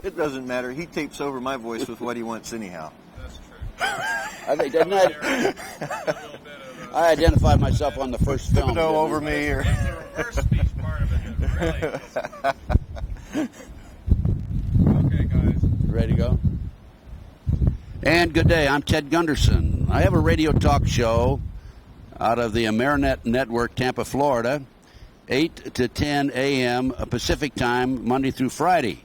It doesn't matter. He tapes over my voice with what he wants anyhow. That's true. I think, didn't I? I identified myself on the first film. No over me or The reverse speech part of it is really. Okay, guys. Ready to go? And good day. I'm Ted Gunderson. I have a radio talk show out of the Amerinet Network, Tampa, Florida, 8 to 10 a.m. Pacific time, Monday through Friday.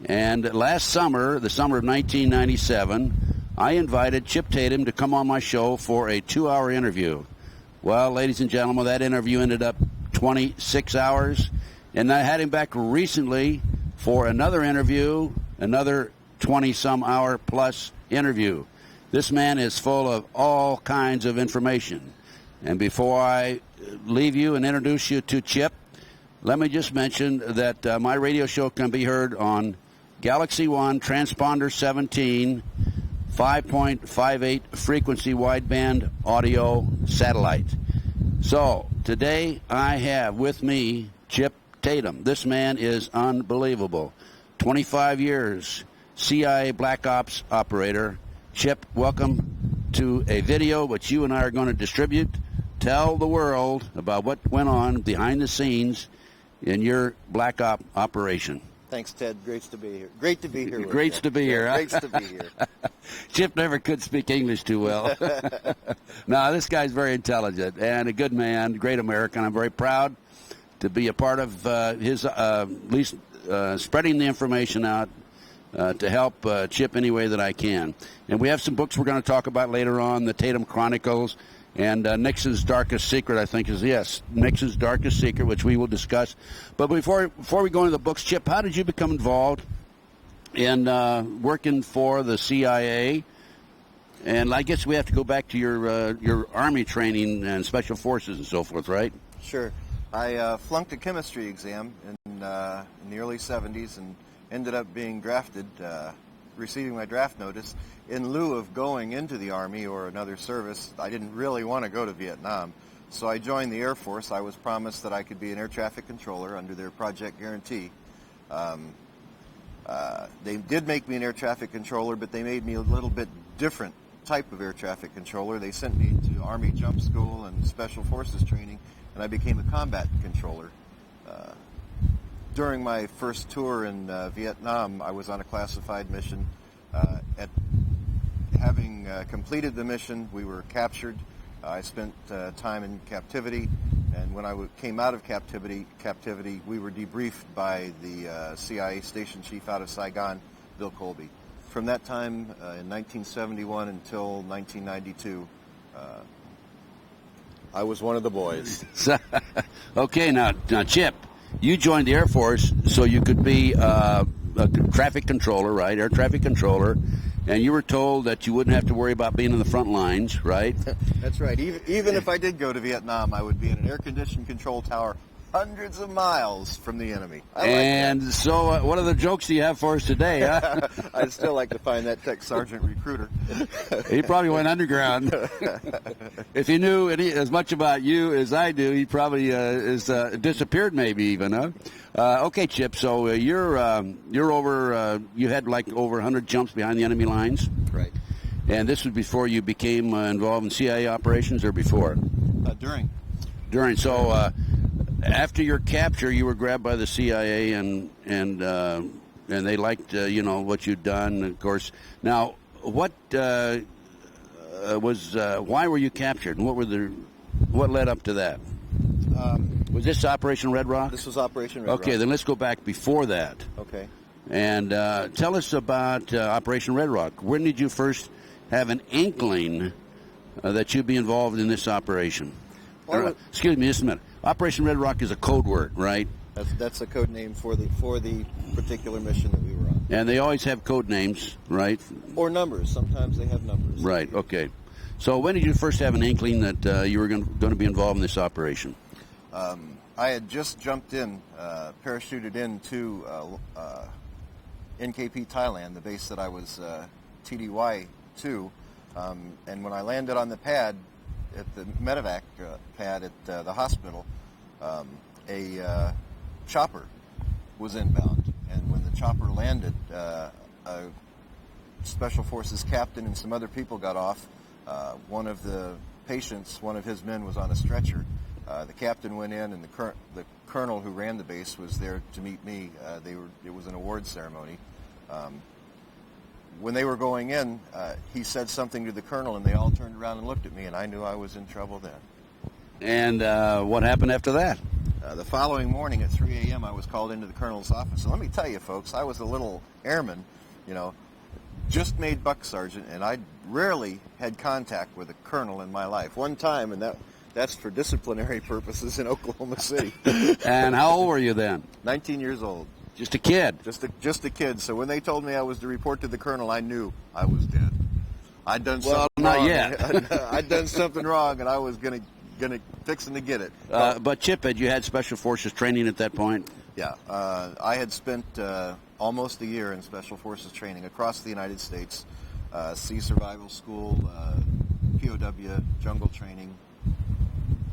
And last summer, the summer of 1997, I invited Chip Tatum to come on my show for a 2-hour interview. Well, ladies and gentlemen, that interview ended up 26 hours. And I had him back recently for another interview, another 20-some hour plus interview. This man is full of all kinds of information. And before I leave you and introduce you to Chip, let me just mention that my radio show can be heard on Galaxy One Transponder 17, 5.58 frequency wideband audio satellite. So today I have with me Chip Tatum. This man is unbelievable. 25 years, CIA Black Ops operator. Chip, welcome to a video which you and I are going to distribute. Tell the world about what went on behind the scenes in your Black Op operation. Thanks, Ted. Great to be here. Great to be here. Great to be here. Great to be here. Chip never could speak English too well. No, this guy's very intelligent and a good man, great American. I'm very proud to be a part of his, at least spreading the information out to help Chip any way that I can. And we have some books we're going to talk about later on, the Tatum Chronicles, and Nixon's Darkest Secret, I think is, yes, Nixon's Darkest Secret, which we will discuss. But before we go into the books, Chip, how did you become involved in working for the CIA? And I guess we have to go back to your Army training and Special Forces and so forth, right? Sure. I flunked a chemistry exam in the early 70s and ended up being drafted, receiving my draft notice. In lieu of going into the Army or another service, I didn't really want to go to Vietnam. So I joined the Air Force. I was promised that I could be an air traffic controller under their Project Guarantee. They did make me an air traffic controller, but they made me a little bit different type of air traffic controller. They sent me to Army jump school and Special Forces training, and I became a combat controller. During my first tour in Vietnam, I was on a classified mission. Having completed the mission, we were captured. I spent time in captivity, and when I came out of captivity, we were debriefed by the CIA station chief out of Saigon, Bill Colby. From that time, in 1971 until 1992, I was one of the boys. Okay, now, Chip, you joined the Air Force so you could be a traffic controller, right? Air traffic controller. And you were told that you wouldn't have to worry about being in the front lines, right? That's right. Even if I did go to Vietnam, I would be in an air-conditioned control tower hundreds of miles from the enemy. So what other jokes do you have for us today, huh? I'd still like to find that tech sergeant recruiter. He probably went underground. If he knew as much about you as I do, he probably is disappeared maybe even, huh? Okay, Chip, so you're over, you had like over 100 jumps behind the enemy lines? Right. And this was before you became involved in CIA operations or before? During. During. So after your capture, you were grabbed by the CIA and they liked, what you'd done, of course. Now, what why were you captured, and what led up to that? Was this Operation Red Rock? This was Operation Red Rock. Okay, then let's go back before that. Okay. And tell us about Operation Red Rock. When did you first have an inkling that you'd be involved in this operation? Excuse me, just a minute. Operation Red Rock is a code word, right? That's a code name for the particular mission that we were on. And they always have code names, right? Or numbers. Sometimes they have numbers. Right. Okay. So when did you first have an inkling that you were going to be involved in this operation? I had just jumped in, parachuted into NKP Thailand, the base that I was TDY to, and when I landed on the pad, at the medevac pad at the hospital, a chopper was inbound, and when the chopper landed, a Special Forces captain and some other people got off. One of the patients, one of his men, was on a stretcher. The captain went in, and the colonel who ran the base was there to meet me. It was an award ceremony. When they were going in, he said something to the colonel, and they all turned around and looked at me, and I knew I was in trouble then. And what happened after that? The following morning at 3 a.m., I was called into the colonel's office. And let me tell you, folks, I was a little airman, just made buck sergeant, and I rarely had contact with a colonel in my life. One time, and that's for disciplinary purposes in Oklahoma City. And how old were you then? 19 years old. Just a kid? Just a kid. So when they told me I was to report to the colonel, I knew I was dead. I'd done something not wrong. yet. I'd done something wrong, and I was fixing to get it. But Chip, had you had Special Forces training at that point? Yeah. I had spent almost a year in Special Forces training across the United States. Sea Survival School, POW, jungle training,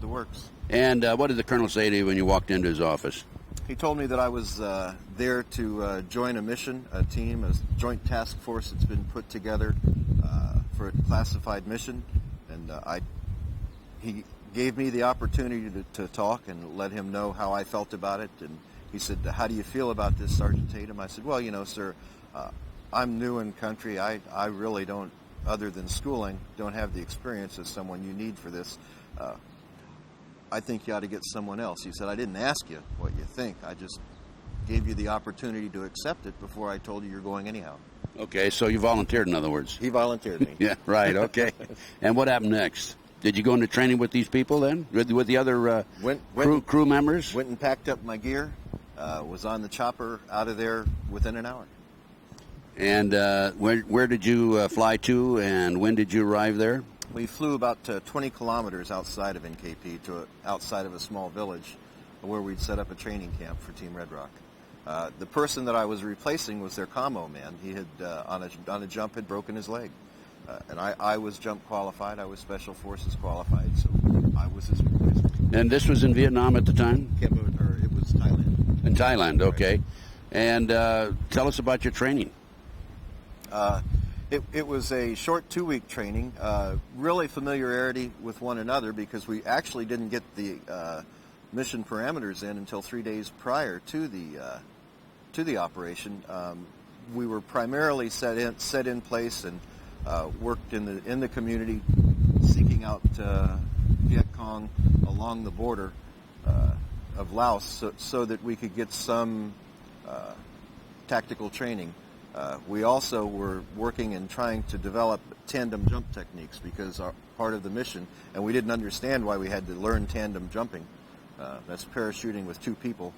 the works. And what did the colonel say to you when you walked into his office? He told me that I was there to join a mission, a team, a joint task force that's been put together for a classified mission, and he gave me the opportunity to talk and let him know how I felt about it. And he said, "How do you feel about this, Sergeant Tatum?" I said, "Well, sir, I'm new in country. I really don't, other than schooling, don't have the experience of someone you need for this. I think you ought to get someone else." He said, "I didn't ask you what you think. I just gave you the opportunity to accept it before I told you you're going anyhow." Okay, so you volunteered, in other words. He volunteered me. Yeah, right, okay. And what happened next? Did you go into training with these people then? With the other crew members? Went and packed up my gear, was on the chopper out of there within an hour. And where did you fly to, and when did you arrive there? We flew about 20 kilometers outside of NKP to outside of a small village where we'd set up a training camp for Team Red Rock. The person that I was replacing was their commo man. He had, on a jump, had broken his leg. And I was jump qualified. I was Special Forces qualified, so I was his replacement. And this was in Vietnam at the time? It was Thailand. In Thailand, okay. Right. And tell us about your training. It was a short 2-week training, really familiarity with one another, because we actually didn't get the mission parameters in until 3 days prior to the operation. We were primarily set in place and worked in the community, seeking out Viet Cong along the border of Laos, so that we could get some tactical training. We also were working and trying to develop tandem jump techniques, because part of the mission, and we didn't understand why we had to learn tandem jumping. That's parachuting with 2 people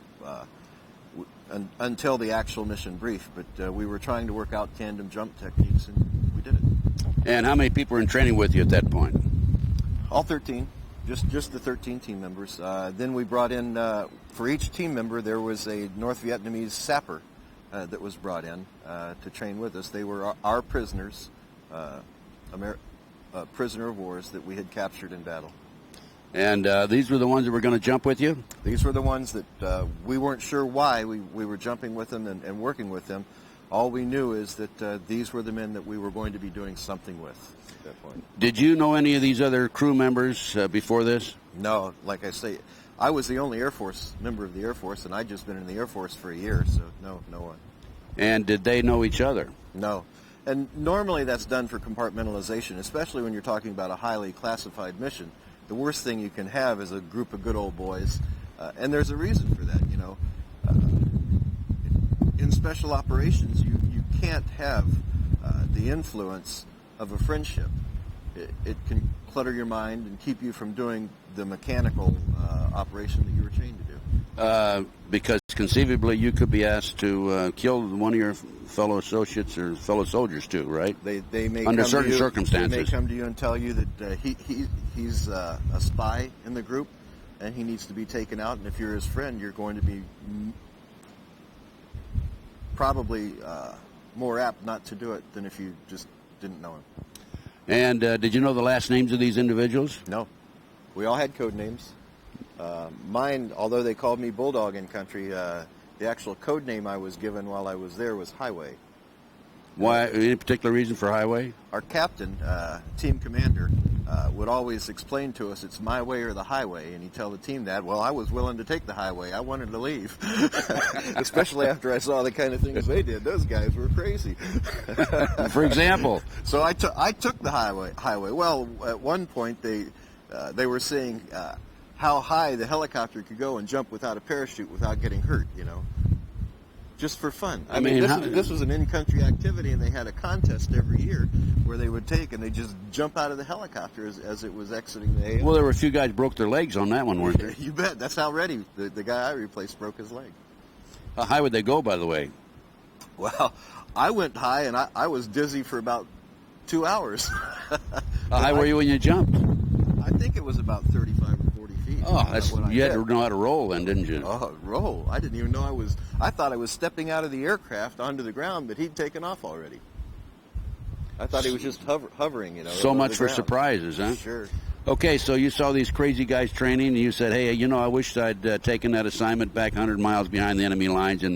until the actual mission brief. But we were trying to work out tandem jump techniques, and we did it. And how many people were in training with you at that point? All 13. Just the 13 team members. Then we brought in, for each team member, there was a North Vietnamese sapper that was brought in to train with us. They were our prisoners, prisoner of wars that we had captured in battle. And these were the ones that were going to jump with you? These were the ones that we weren't sure why we were jumping with them and working with them. All we knew is that these were the men that we were going to be doing something with at that point. Did you know any of these other crew members before this? No, like I say, I was the only Air Force member of the Air Force, and I'd just been in the Air Force for a year, so no one. And did they know each other? No. And normally that's done for compartmentalization, especially when you're talking about a highly classified mission. The worst thing you can have is a group of good old boys, and there's a reason for that, In special operations, you can't have the influence of a friendship. It can clutter your mind and keep you from doing the mechanical operation that you were trained to do. Because conceivably you could be asked to kill one of your fellow associates or fellow soldiers too, right? They may under come certain to you, circumstances. They may come to you and tell you that he's a spy in the group and he needs to be taken out. And if you're his friend, you're going to be probably more apt not to do it than if you just didn't know him. And did you know the last names of these individuals? No. We all had code names. Mine, although they called me Bulldog in country, The actual code name I was given while I was there was Highway. Why? Any particular reason for Highway? Our captain, team commander, would always explain to us, it's my way or the highway, and he'd tell the team that. Well, I was willing to take the highway. I wanted to leave, especially after I saw the kind of things they did. Those guys were crazy. For example? So I took the highway. Well, at one point they were saying how high the helicopter could go and jump without a parachute without getting hurt, you know. Just for fun. I mean, this was an in-country activity, and they had a contest every year where they would take and they just jump out of the helicopter as it was exiting the AO. Well, there were a few guys broke their legs on that one, weren't there? You bet. That's how ready the guy I replaced broke his leg. How high would they go, by the way? Well, I went high, and I was dizzy for about 2 hours. How high were you when you jumped? I think it was about 35 or 40 feet. Oh, you had to know how to roll then, didn't you? Oh, roll. I didn't even know I thought I was stepping out of the aircraft onto the ground, but he'd taken off already. I thought he was just hovering, you know. So much for surprises, huh? Sure. Okay, so you saw these crazy guys training, and you said, hey, you know, I wish I'd taken that assignment back 100 miles behind the enemy lines at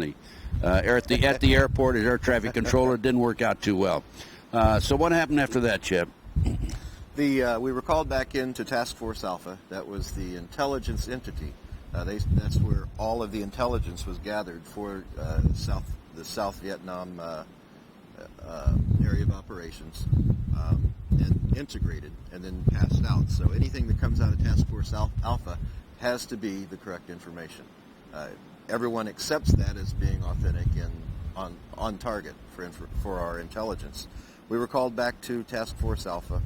the airport as air traffic controller. It didn't work out too well. So what happened after that, Chip? We were called back into Task Force Alpha. That was the intelligence entity. That's where all of the intelligence was gathered for the South Vietnam area of operations, and integrated and then passed out. So anything that comes out of Task Force Alpha has to be the correct information. Everyone accepts that as being authentic and on target for our intelligence. We were called back to Task Force Alpha.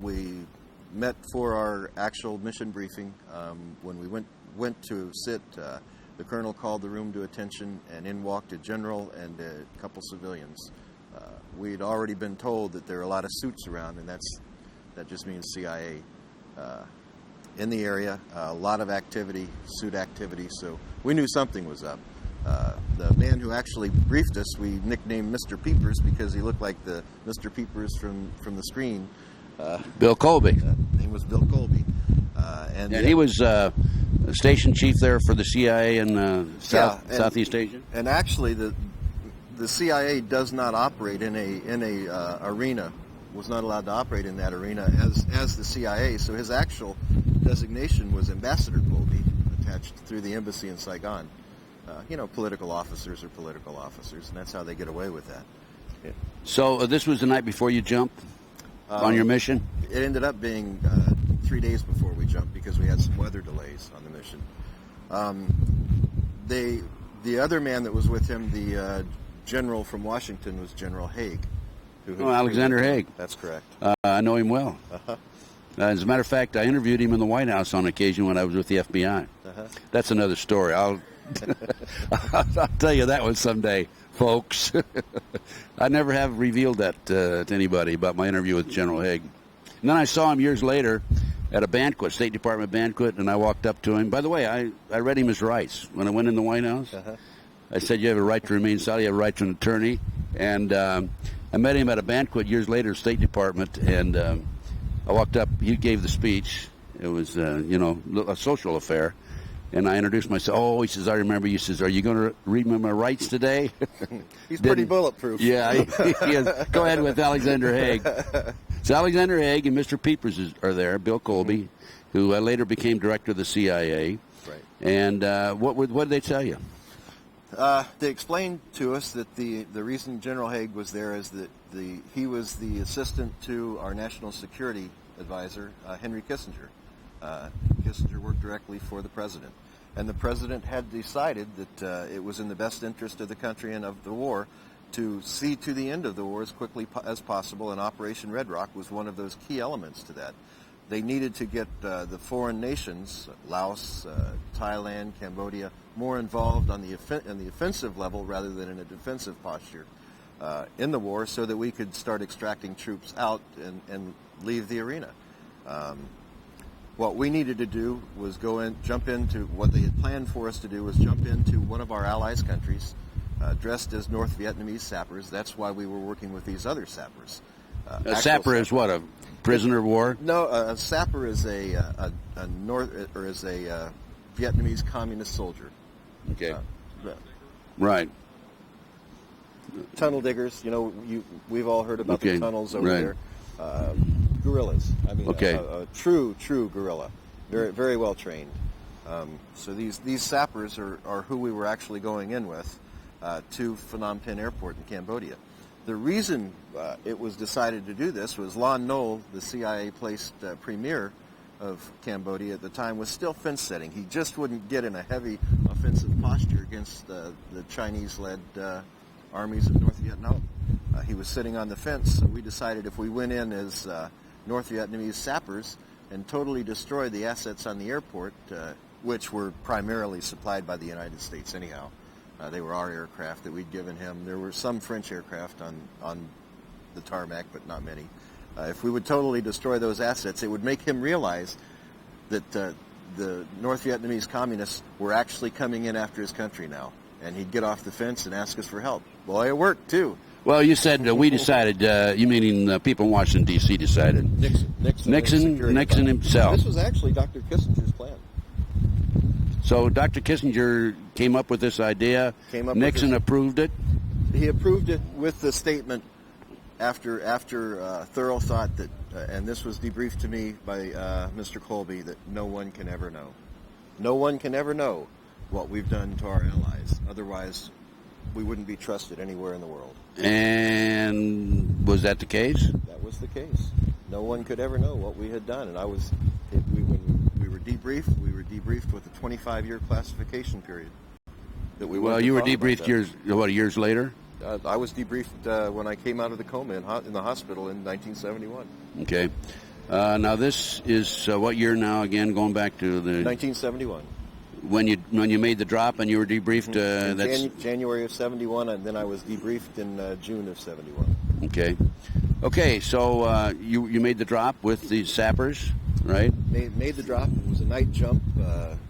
We met for our actual mission briefing. When we went to sit, the colonel called the room to attention, and in walked a general and a couple civilians. We'd already been told that there are a lot of suits around, and that just means CIA in the area. A lot of activity, suit activity, so we knew something was up. The man who actually briefed us, we nicknamed Mr. Peepers because he looked like the Mr. Peepers from the screen. Bill Colby. His name was Bill Colby. And he was station chief there for the CIA in Southeast Asia. And actually, the CIA does not operate in a arena. Was not allowed to operate in that arena as the CIA. So his actual designation was Ambassador Colby, attached through the embassy in Saigon. Political officers are political officers, and that's how they get away with that. Yeah. So this was the night before you jumped on your mission? It ended up being 3 days before we jumped because we had some weather delays on the mission. The other man that was with him, the general from Washington, was General Haig. Alexander Haig. That's correct. I know him well. Uh-huh. As a matter of fact, I interviewed him in the White House on occasion when I was with the FBI. Uh-huh. That's another story. I'll tell you that one someday, folks. I never have revealed that to anybody about my interview with General Haig. And then I saw him years later at a banquet, State Department banquet, and I walked up to him. By the way, I read him his rights when I went in the White House. Uh-huh. I said, you have a right to remain silent, you have a right to an attorney. And I met him at a banquet years later, State Department, and I walked up. He gave the speech. It was, a social affair. And I introduced myself. Oh, he says, I remember you. He says, are you going to read me my rights today? He's pretty bulletproof. Yeah. He is. Go ahead with Alexander Haig. So Alexander Haig and Mr. Peepers are there, Bill Colby, who later became director of the CIA. Right. And what did they tell you? They explained to us that the reason General Haig was there is that he was the assistant to our national security advisor, Henry Kissinger. Kissinger worked directly for the president. And the president had decided that it was in the best interest of the country and of the war to see to the end of the war as quickly as possible, and Operation Red Rock was one of those key elements to that. They needed to get the foreign nations, Laos, Thailand, Cambodia, more involved on the offensive level rather than in a defensive posture in the war, so that we could start extracting troops out and leave the arena. What we needed to do was jump into what they had planned for us to do was jump into one of our allies' countries, dressed as North Vietnamese sappers. That's why we were working with these other sappers. A sapper is what, a prisoner of war? No, a sapper is a Vietnamese communist soldier. Okay. Right. Tunnel diggers, we've all heard about Okay, the tunnels over right. there. Gorillas. I mean, Okay. a true gorilla. Very, very well trained. So these sappers are who we were actually going in with to Phnom Penh Airport in Cambodia. The reason it was decided to do this was Lon Nol, the CIA-placed premier of Cambodia at the time, was still fence setting. He just wouldn't get in a heavy offensive posture against the Chinese-led armies of North Vietnam. He was sitting on the fence, so we decided if we went in as North Vietnamese sappers and totally destroyed the assets on the airport, which were primarily supplied by the United States anyhow. They were our aircraft that we'd given him. There were some French aircraft on the tarmac, but not many. If we would totally destroy those assets, it would make him realize that the North Vietnamese communists were actually coming in after his country now. And he'd get off the fence and ask us for help. Boy, it worked, too. Well, you said we decided, you meaning people in Washington, D.C. decided. Nixon himself. This was actually Dr. Kissinger's plan. So Dr. Kissinger came up with this idea. Nixon approved it? He approved it with the statement after thorough thought that, and this was debriefed to me by Mr. Colby, that no one can ever know. No one can ever know what we've done to our allies. Otherwise, we wouldn't be trusted anywhere in the world. And was that the case? That was the case. No one could ever know what we had done. And when we were debriefed with a 25-year classification period. Well, you were debriefed years later? I was debriefed when I came out of the coma in the hospital in 1971. Okay. Now this is what year now again? Going back to the 1971. When you made the drop and you were debriefed. That's January of 71, and then I was debriefed in June of 71. Okay. Okay. So you made the drop with the sappers, right? Made the drop. It was a night jump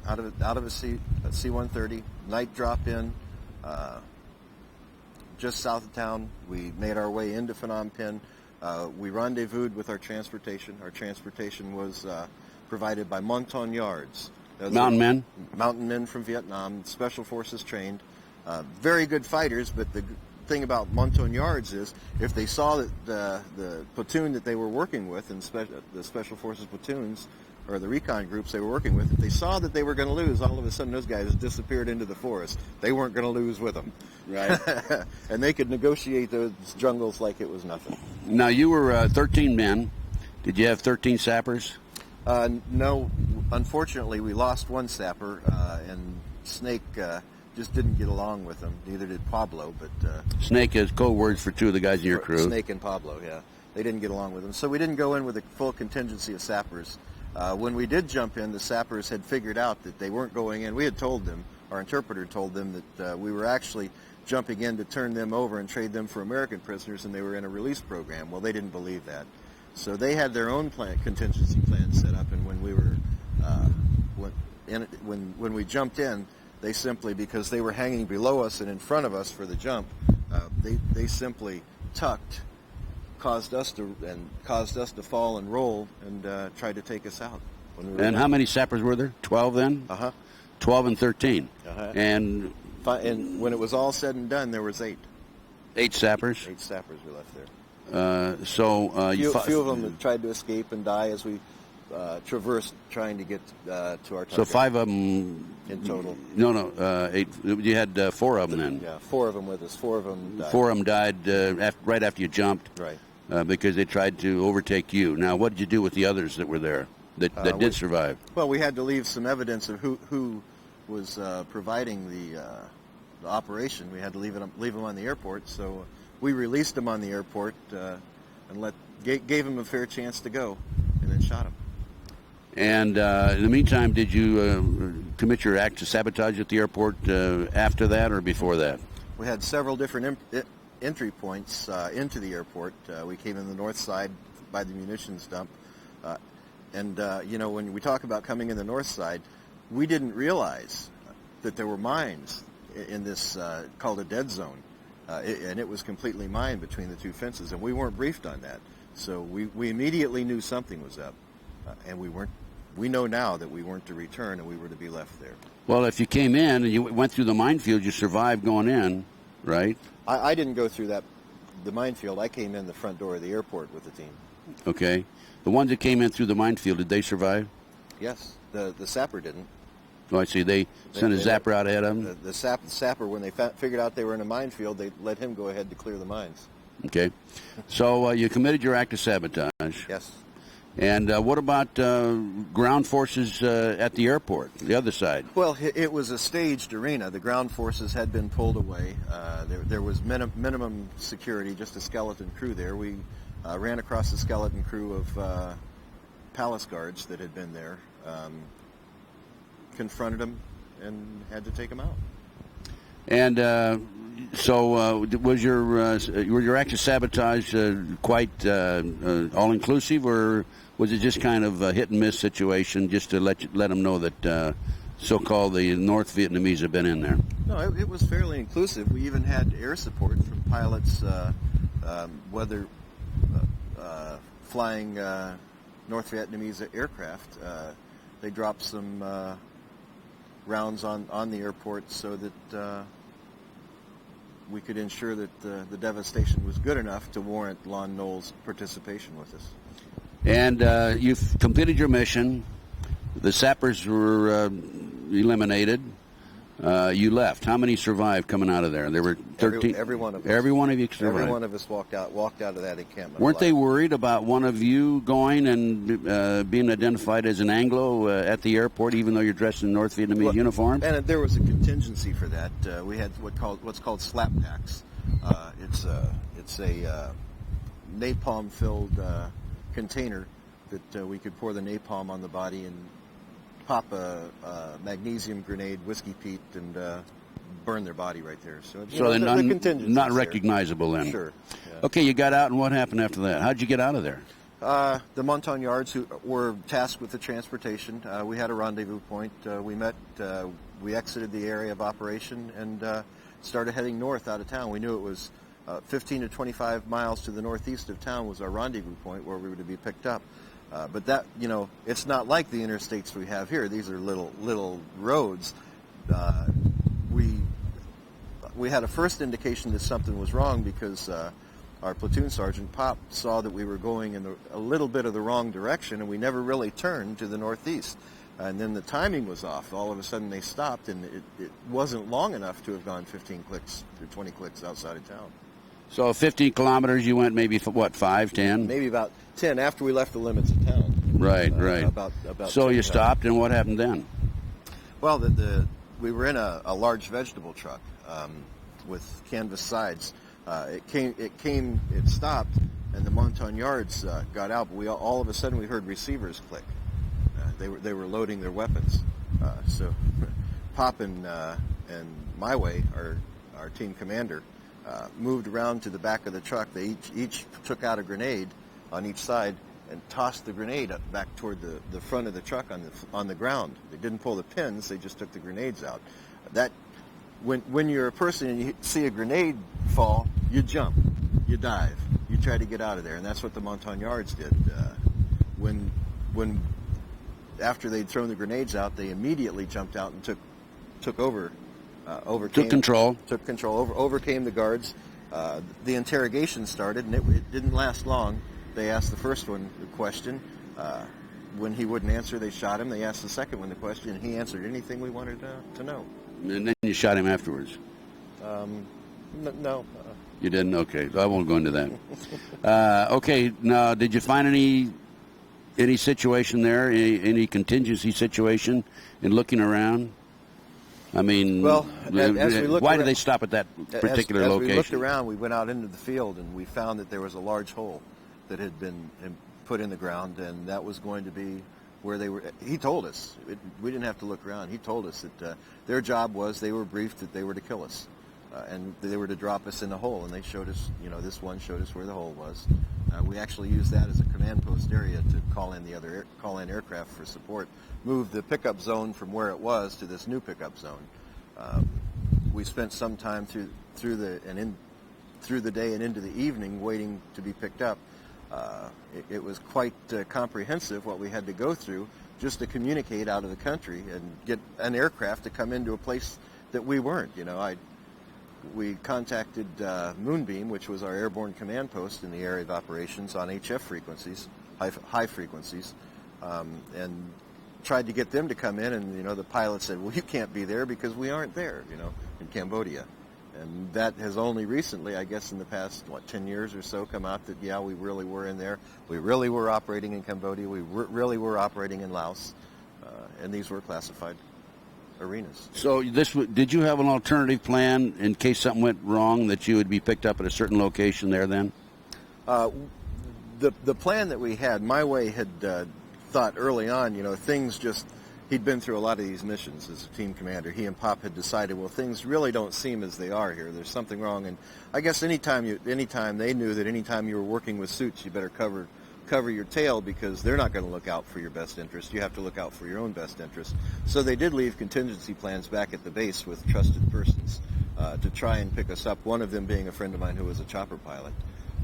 out of a C-130. Night drop in. Just south of town. We made our way into Phnom Penh. We rendezvoused with our transportation. Our transportation was provided by Montagnards. Mountain men? Mountain men from Vietnam, special forces trained. Very good fighters, but the thing about Montagnards is if they saw that the platoon that they were working with, and the special forces platoons, or the recon groups they were working with, if they saw that they were going to lose, all of a sudden those guys disappeared into the forest. They weren't going to lose with them. Right. And they could negotiate those jungles like it was nothing. Now, you were 13 men. Did you have 13 sappers? No. Unfortunately, we lost one sapper, and Snake just didn't get along with him. Neither did Pablo. But Snake is code words for two of the guys in your crew. Snake and Pablo, yeah. They didn't get along with him. So we didn't go in with a full contingency of sappers. When we did jump in, the sappers had figured out that they weren't going in. We had told them, our interpreter told them that we were actually jumping in to turn them over and trade them for American prisoners, and they were in a release program. Well, they didn't believe that. So they had their own contingency plan set up, and when we were when we jumped in, they simply, because they were hanging below us and in front of us for the jump, they simply tucked, caused us to fall and roll, and tried to take us out. And how many sappers were there? 12 then? 12 and 13. And when it was all said and done, there was 8. 8 sappers? 8 sappers were left there. A few of them tried to escape and die as we traversed trying to get to our target. So 5 of them in total. No, 8. You had 4 of them then. Yeah, 4 of them with us. 4 of them died. 4 of them died right after you jumped. Right. Because they tried to overtake you. Now, what did you do with the others that were there that did survive? Well, we had to leave some evidence of who was providing the operation. We had to leave them on the airport. So we released them on the airport and gave them a fair chance to go, and then shot them. And in the meantime, did you commit your act of sabotage at the airport after that or before that? We had several different entry points into the airport. We came in the north side by the munitions dump. When we talk about coming in the north side, we didn't realize that there were mines in this called a dead zone. And it was completely mined between the two fences, and we weren't briefed on that. So we immediately knew something was up, and we know now that we weren't to return, and we were to be left there. Well, if you came in and you went through the minefield, you survived going in, right? I didn't go through the minefield. I came in the front door of the airport with the team. Okay. The ones that came in through the minefield, did they survive? Yes, the sapper didn't. Oh, I see. They sent a zapper out ahead of them? The sapper, when they figured out they were in a minefield, they let him go ahead to clear the mines. Okay. So you committed your act of sabotage. Yes. And what about ground forces at the airport, the other side? Well, it was a staged arena. The ground forces had been pulled away. There was minimum security, just a skeleton crew there. We ran across the skeleton crew of palace guards that had been there, confronted them, and had to take them out. And so was your act of sabotage quite all-inclusive, or was it just kind of a hit-and-miss situation just to let them know that so-called the North Vietnamese have been in there? No, it was fairly inclusive. We even had air support from pilots, whether flying North Vietnamese aircraft. They dropped some rounds on the airport so that we could ensure that the devastation was good enough to warrant Lon Noel's participation with us. And you've completed your mission. The sappers were eliminated. You left. How many survived coming out of there? There were 13. Every one of us. Every one of you survived. Every one of us walked out of that encampment. Weren't they worried about one of you going and being identified as an Anglo at the airport, even though you're dressed in North Vietnamese uniform? And there was a contingency for that. We had what's called slap packs. It's a napalm-filled container that we could pour the napalm on the body and pop a magnesium grenade, whiskey peat, and burn their body right there. So they're not recognizable then. Sure. Yeah. Okay, you got out, and what happened after that? How'd you get out of there? The Montagnards, who were tasked with the transportation, we had a rendezvous point. We met. We exited the area of operation and started heading north out of town. We knew it was 15 to 25 miles to the northeast of town was our rendezvous point where we were to be picked up. But that, it's not like the interstates we have here. These are little roads. We had a first indication that something was wrong because our platoon sergeant, Pop, saw that we were going in a little bit of the wrong direction, and we never really turned to the northeast. And then the timing was off. All of a sudden they stopped, and it wasn't long enough to have gone 15 clicks or 20 clicks outside of town. So 15 kilometers, you went maybe, 5, 10? Maybe about 10 after we left the limits of town. Right. About so 10 you stopped, and what happened then? Well, we were in a large vegetable truck with canvas sides. It stopped, and the Montagnards got out, but all of a sudden we heard receivers click. They were loading their weapons. So Pop and my way, our team commander, moved around to the back of the truck. They each took out a grenade on each side and tossed the grenade up back toward the front of the truck on the ground. They didn't pull the pins; they just took the grenades out. That when you're a person and you see a grenade fall, you jump, you dive, you try to get out of there, and that's what the Montagnards did. When after they'd thrown the grenades out, they immediately jumped out and took control, overcame the guards. The interrogation started, and it didn't last long. They asked the first one the question. When he wouldn't answer, they shot him. They asked the second one the question, and he answered anything we wanted to know. And then you shot him afterwards? No. You didn't? Okay, so I won't go into that. Okay, now, did you find any situation there, any contingency situation in looking around? I mean, well, as we looked why around, did they stop at that particular location? As we looked around, we went out into the field, and we found that there was a large hole that had been put in the ground, and that was going to be where they were. He told us. We didn't have to look around. He told us that their job was, they were briefed that they were to kill us, and they were to drop us in a hole, and they showed us, this one showed us where the hole was. We actually used that as a command post area to call in aircraft for support, move the pickup zone from where it was to this new pickup zone. We spent some time through the day and into the evening waiting to be picked up. It was quite comprehensive what we had to go through just to communicate out of the country and get an aircraft to come into a place that we weren't. We contacted Moonbeam, which was our airborne command post in the area of operations on HF frequencies, high frequencies, and tried to get them to come in, and the pilot said, well, you can't be there because we aren't there, in Cambodia. And that has only recently, I guess in the past, 10 years or so, come out that, yeah, we really were in there. We really were operating in Cambodia. We really were operating in Laos. And these were classified arenas. So did you have an alternative plan in case something went wrong, that you would be picked up at a certain location there then? The plan that we had, My Way had thought early on, things just... He'd been through a lot of these missions as a team commander. He and Pop had decided, well, things really don't seem as they are here. There's something wrong. And I guess anytime they knew that anytime you were working with suits, you better cover your tail, because they're not going to look out for your best interest. You have to look out for your own best interest. So they did leave contingency plans back at the base with trusted persons to try and pick us up, one of them being a friend of mine who was a chopper pilot,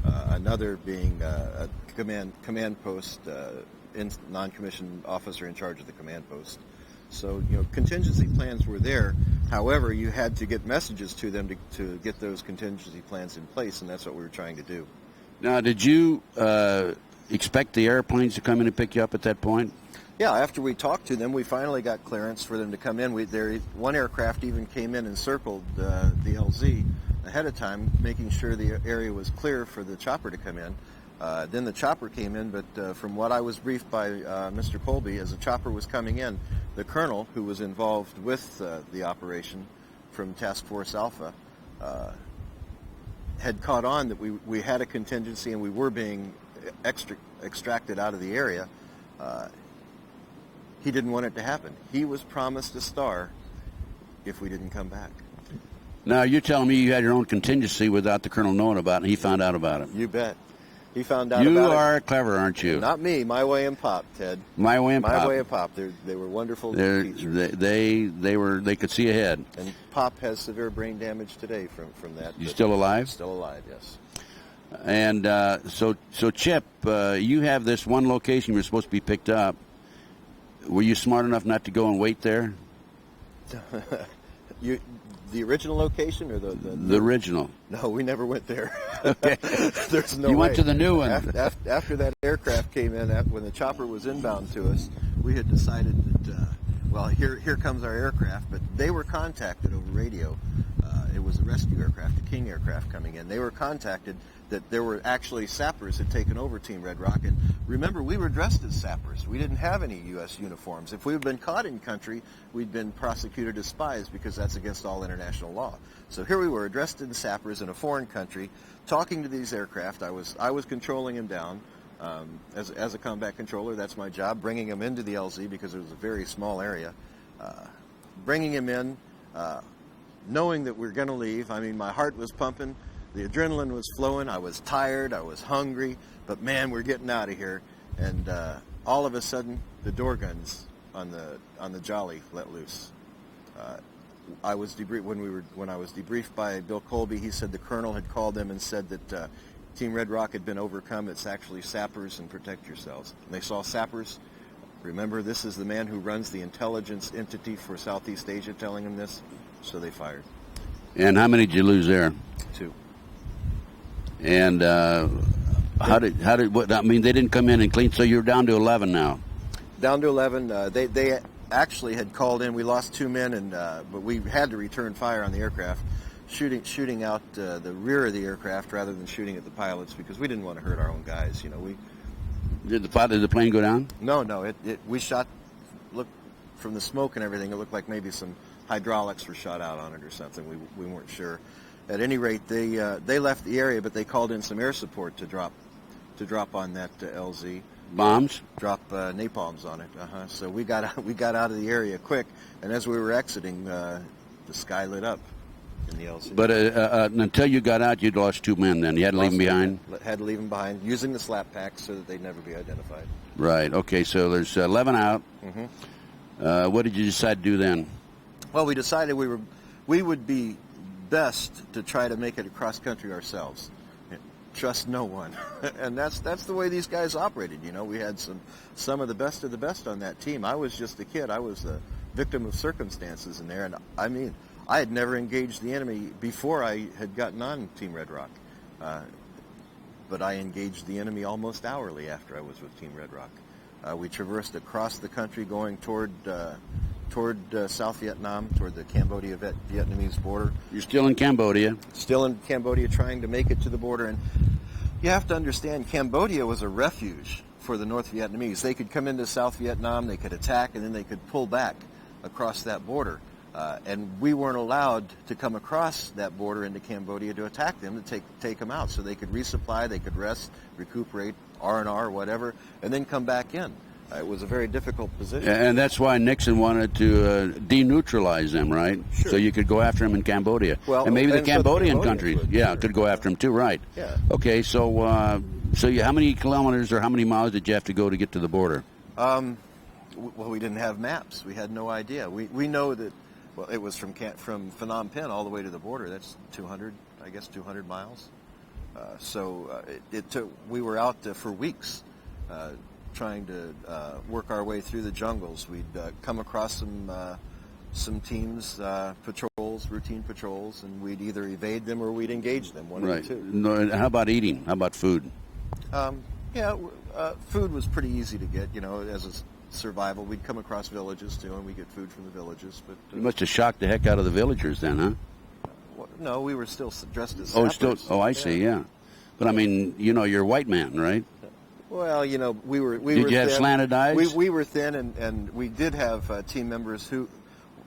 another being a command post non-commissioned officer in charge of the command post. So, contingency plans were there. However, you had to get messages to them to get those contingency plans in place, and that's what we were trying to do. Now, did you expect the airplanes to come in and pick you up at that point? Yeah, after we talked to them, we finally got clearance for them to come in. One aircraft even came in and circled the LZ ahead of time, making sure the area was clear for the chopper to come in. Then the chopper came in, but from what I was briefed by Mr. Colby, as the chopper was coming in, the colonel who was involved with the operation from Task Force Alpha had caught on that we had a contingency and we were being extracted out of the area. He didn't want it to happen. He was promised a star if we didn't come back. Now, you're telling me you had your own contingency without the colonel knowing about it, and he found out about it. You bet. He found out about it. You are clever, aren't you? Not me. My Way and Pop, Ted. My Way and Pop. My Way and Pop. They were wonderful teachers. They could see ahead. And Pop has severe brain damage today from that. You still alive? Still alive, yes. And so Chip, you have this one location you're supposed to be picked up. Were you smart enough not to go and wait there? The original location or the original? No, we never went there. Okay. There's no You way. went to the new one. After that aircraft came in, when the chopper was inbound to us, we had decided that, here comes our aircraft. But they were contacted over radio. It was a rescue aircraft, the King aircraft coming in. They were contacted that there were actually sappers had taken over Team Red Rock. And remember, we were dressed as sappers. We didn't have any U.S. uniforms. If we had been caught in country, we'd been prosecuted as spies because that's against all international law. So here we were, dressed in sappers in a foreign country, talking to these aircraft. I was controlling them down. As a combat controller, that's my job, bringing them into the LZ because it was a very small area. Bringing them in, knowing that we were going to leave. I mean, my heart was pumping. The adrenaline was flowing. I was tired. I was hungry. But, man, we're getting out of here. And all of a sudden, the door guns on the Jolly let loose. I was when I was debriefed by Bill Colby. He said the colonel had called them and said that Team Red Rock had been overcome. It's actually sappers, and protect yourselves. And they saw sappers. Remember, this is the man who runs the intelligence entity for Southeast Asia telling him this. So they fired. And how many did you lose there? 2. And how did they didn't come in and clean, so you're down to 11 now. Down to 11. They actually had called in. We lost 2 men, but we had to return fire on the aircraft, shooting out the rear of the aircraft rather than shooting at the pilots because we didn't want to hurt our own guys. Did the plane go down? No. We shot. Look, from the smoke and everything, it looked like maybe some hydraulics were shot out on it or something. We weren't sure. At any rate, they left the area, but they called in some air support to drop on that LZ. Bombs? Drop napalms on it. So we got out of the area quick, and as we were exiting, the sky lit up in the LZ. But until you got out, you'd lost 2 men. Then you had to leave them behind. Had to leave them behind, using the slap packs so that they'd never be identified. Right. Okay. So there's 11 out. Mm-hmm. What did you decide to do then? Well, we decided we would be best to try to make it across country ourselves. trust no one. And that's the way these guys operated. We had some of the best on that team. I was just a kid. I was a victim of circumstances in there, and I had never engaged the enemy before I had gotten on Team Red Rock. But I engaged the enemy almost hourly after I was with Team Red Rock. We traversed across the country going toward South Vietnam, toward the Cambodia-Vietnamese border. You're still in Cambodia. Still in Cambodia, trying to make it to the border. And you have to understand, Cambodia was a refuge for the North Vietnamese. They could come into South Vietnam, they could attack, and then they could pull back across that border. And we weren't allowed to come across that border into Cambodia to attack them, to take them out. So they could resupply, they could rest, recuperate, R&R, whatever, and then come back in. It was a very difficult position. And that's why Nixon wanted to deneutralize them, right? Sure. So you could go after them in Cambodia. Well, and maybe the and so Cambodian the countries, Cambodians would, could go after them too, right? Yeah. Okay, so how many kilometers or how many miles did you have to go to get to the border? Well, we didn't have maps. We had no idea. We know that, well, it was from Phnom Penh all the way to the border. That's 200 miles. It took. We were out for weeks trying to work our way through the jungles. We'd come across some teams, routine patrols, and we'd either evade them or we'd engage them. One of the two. No, how about eating? How about food? Food was pretty easy to get. As a survival, we'd come across villages too, and we get food from the villages. But you must have shocked the heck out of the villagers then, huh? No, we were still dressed as sappers. I see, yeah. But I mean, you're a white man, right? Well, we were. Did you have slanted eyes? We were thin, and we did have team members who,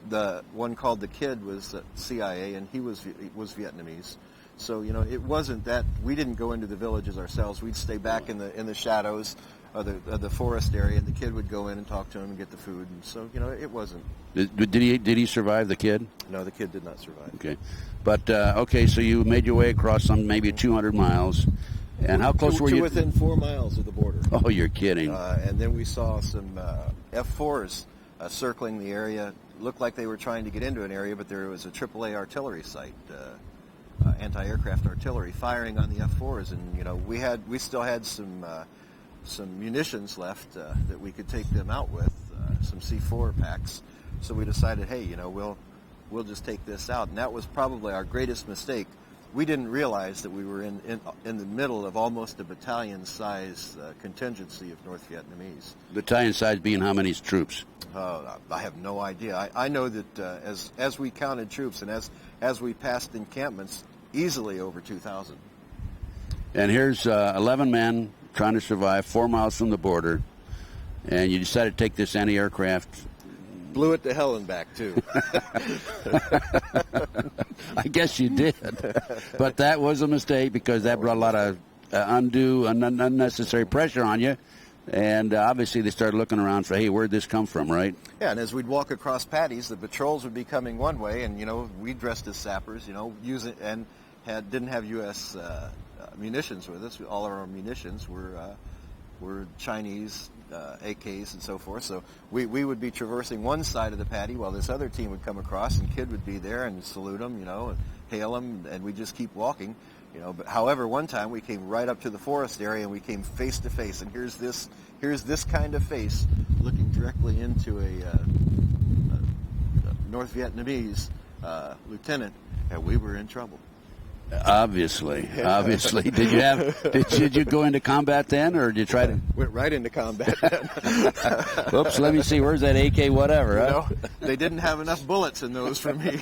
the one called the Kid was CIA, and he was Vietnamese. So it wasn't that we didn't go into the villages ourselves. We'd stay back in the shadows of the forest area, and the Kid would go in and talk to him and get the food. And so it wasn't. Did he survive, the Kid? No, the Kid did not survive. Okay, but so you made your way across some maybe 200 miles. And how close were you? Within 4 miles of the border. Oh, you're kidding. And then we saw some F-4s circling the area. Looked like they were trying to get into an area, but there was a AAA artillery site, anti-aircraft artillery, firing on the F-4s. And, we still had some munitions left that we could take them out with, some C4 packs. So we decided, hey, we'll just take this out. And that was probably our greatest mistake. We didn't realize that we were in the middle of almost a battalion-size contingency of North Vietnamese. Battalion size being how many troops? I have no idea. I know that as we counted troops and as we passed encampments, easily over 2,000. And here's 11 men trying to survive 4 miles from the border, and you decided to take this anti-aircraft. Blew it to hell and back, too. I guess you did. But that was a mistake because that brought a lot of undue and unnecessary pressure on you. And obviously they started looking around for, hey, where'd this come from, right? Yeah, and as we'd walk across paddies, the patrols would be coming one way, and, we dressed as sappers, using and didn't have U.S. munitions with us. All of our munitions were Chinese AKs and so forth. So we would be traversing one side of the paddy while this other team would come across, and Kid would be there and salute them, and hail them, and we'd just keep walking. But however, one time we came right up to the forest area and we came face to face, and here's this kind of face looking directly into a North Vietnamese lieutenant, and we were in trouble. Obviously. Did you go into combat then, or did you try to? Went right into combat. Whoops! Let me see. Where's that AK? Whatever. Huh? They didn't have enough bullets in those for me.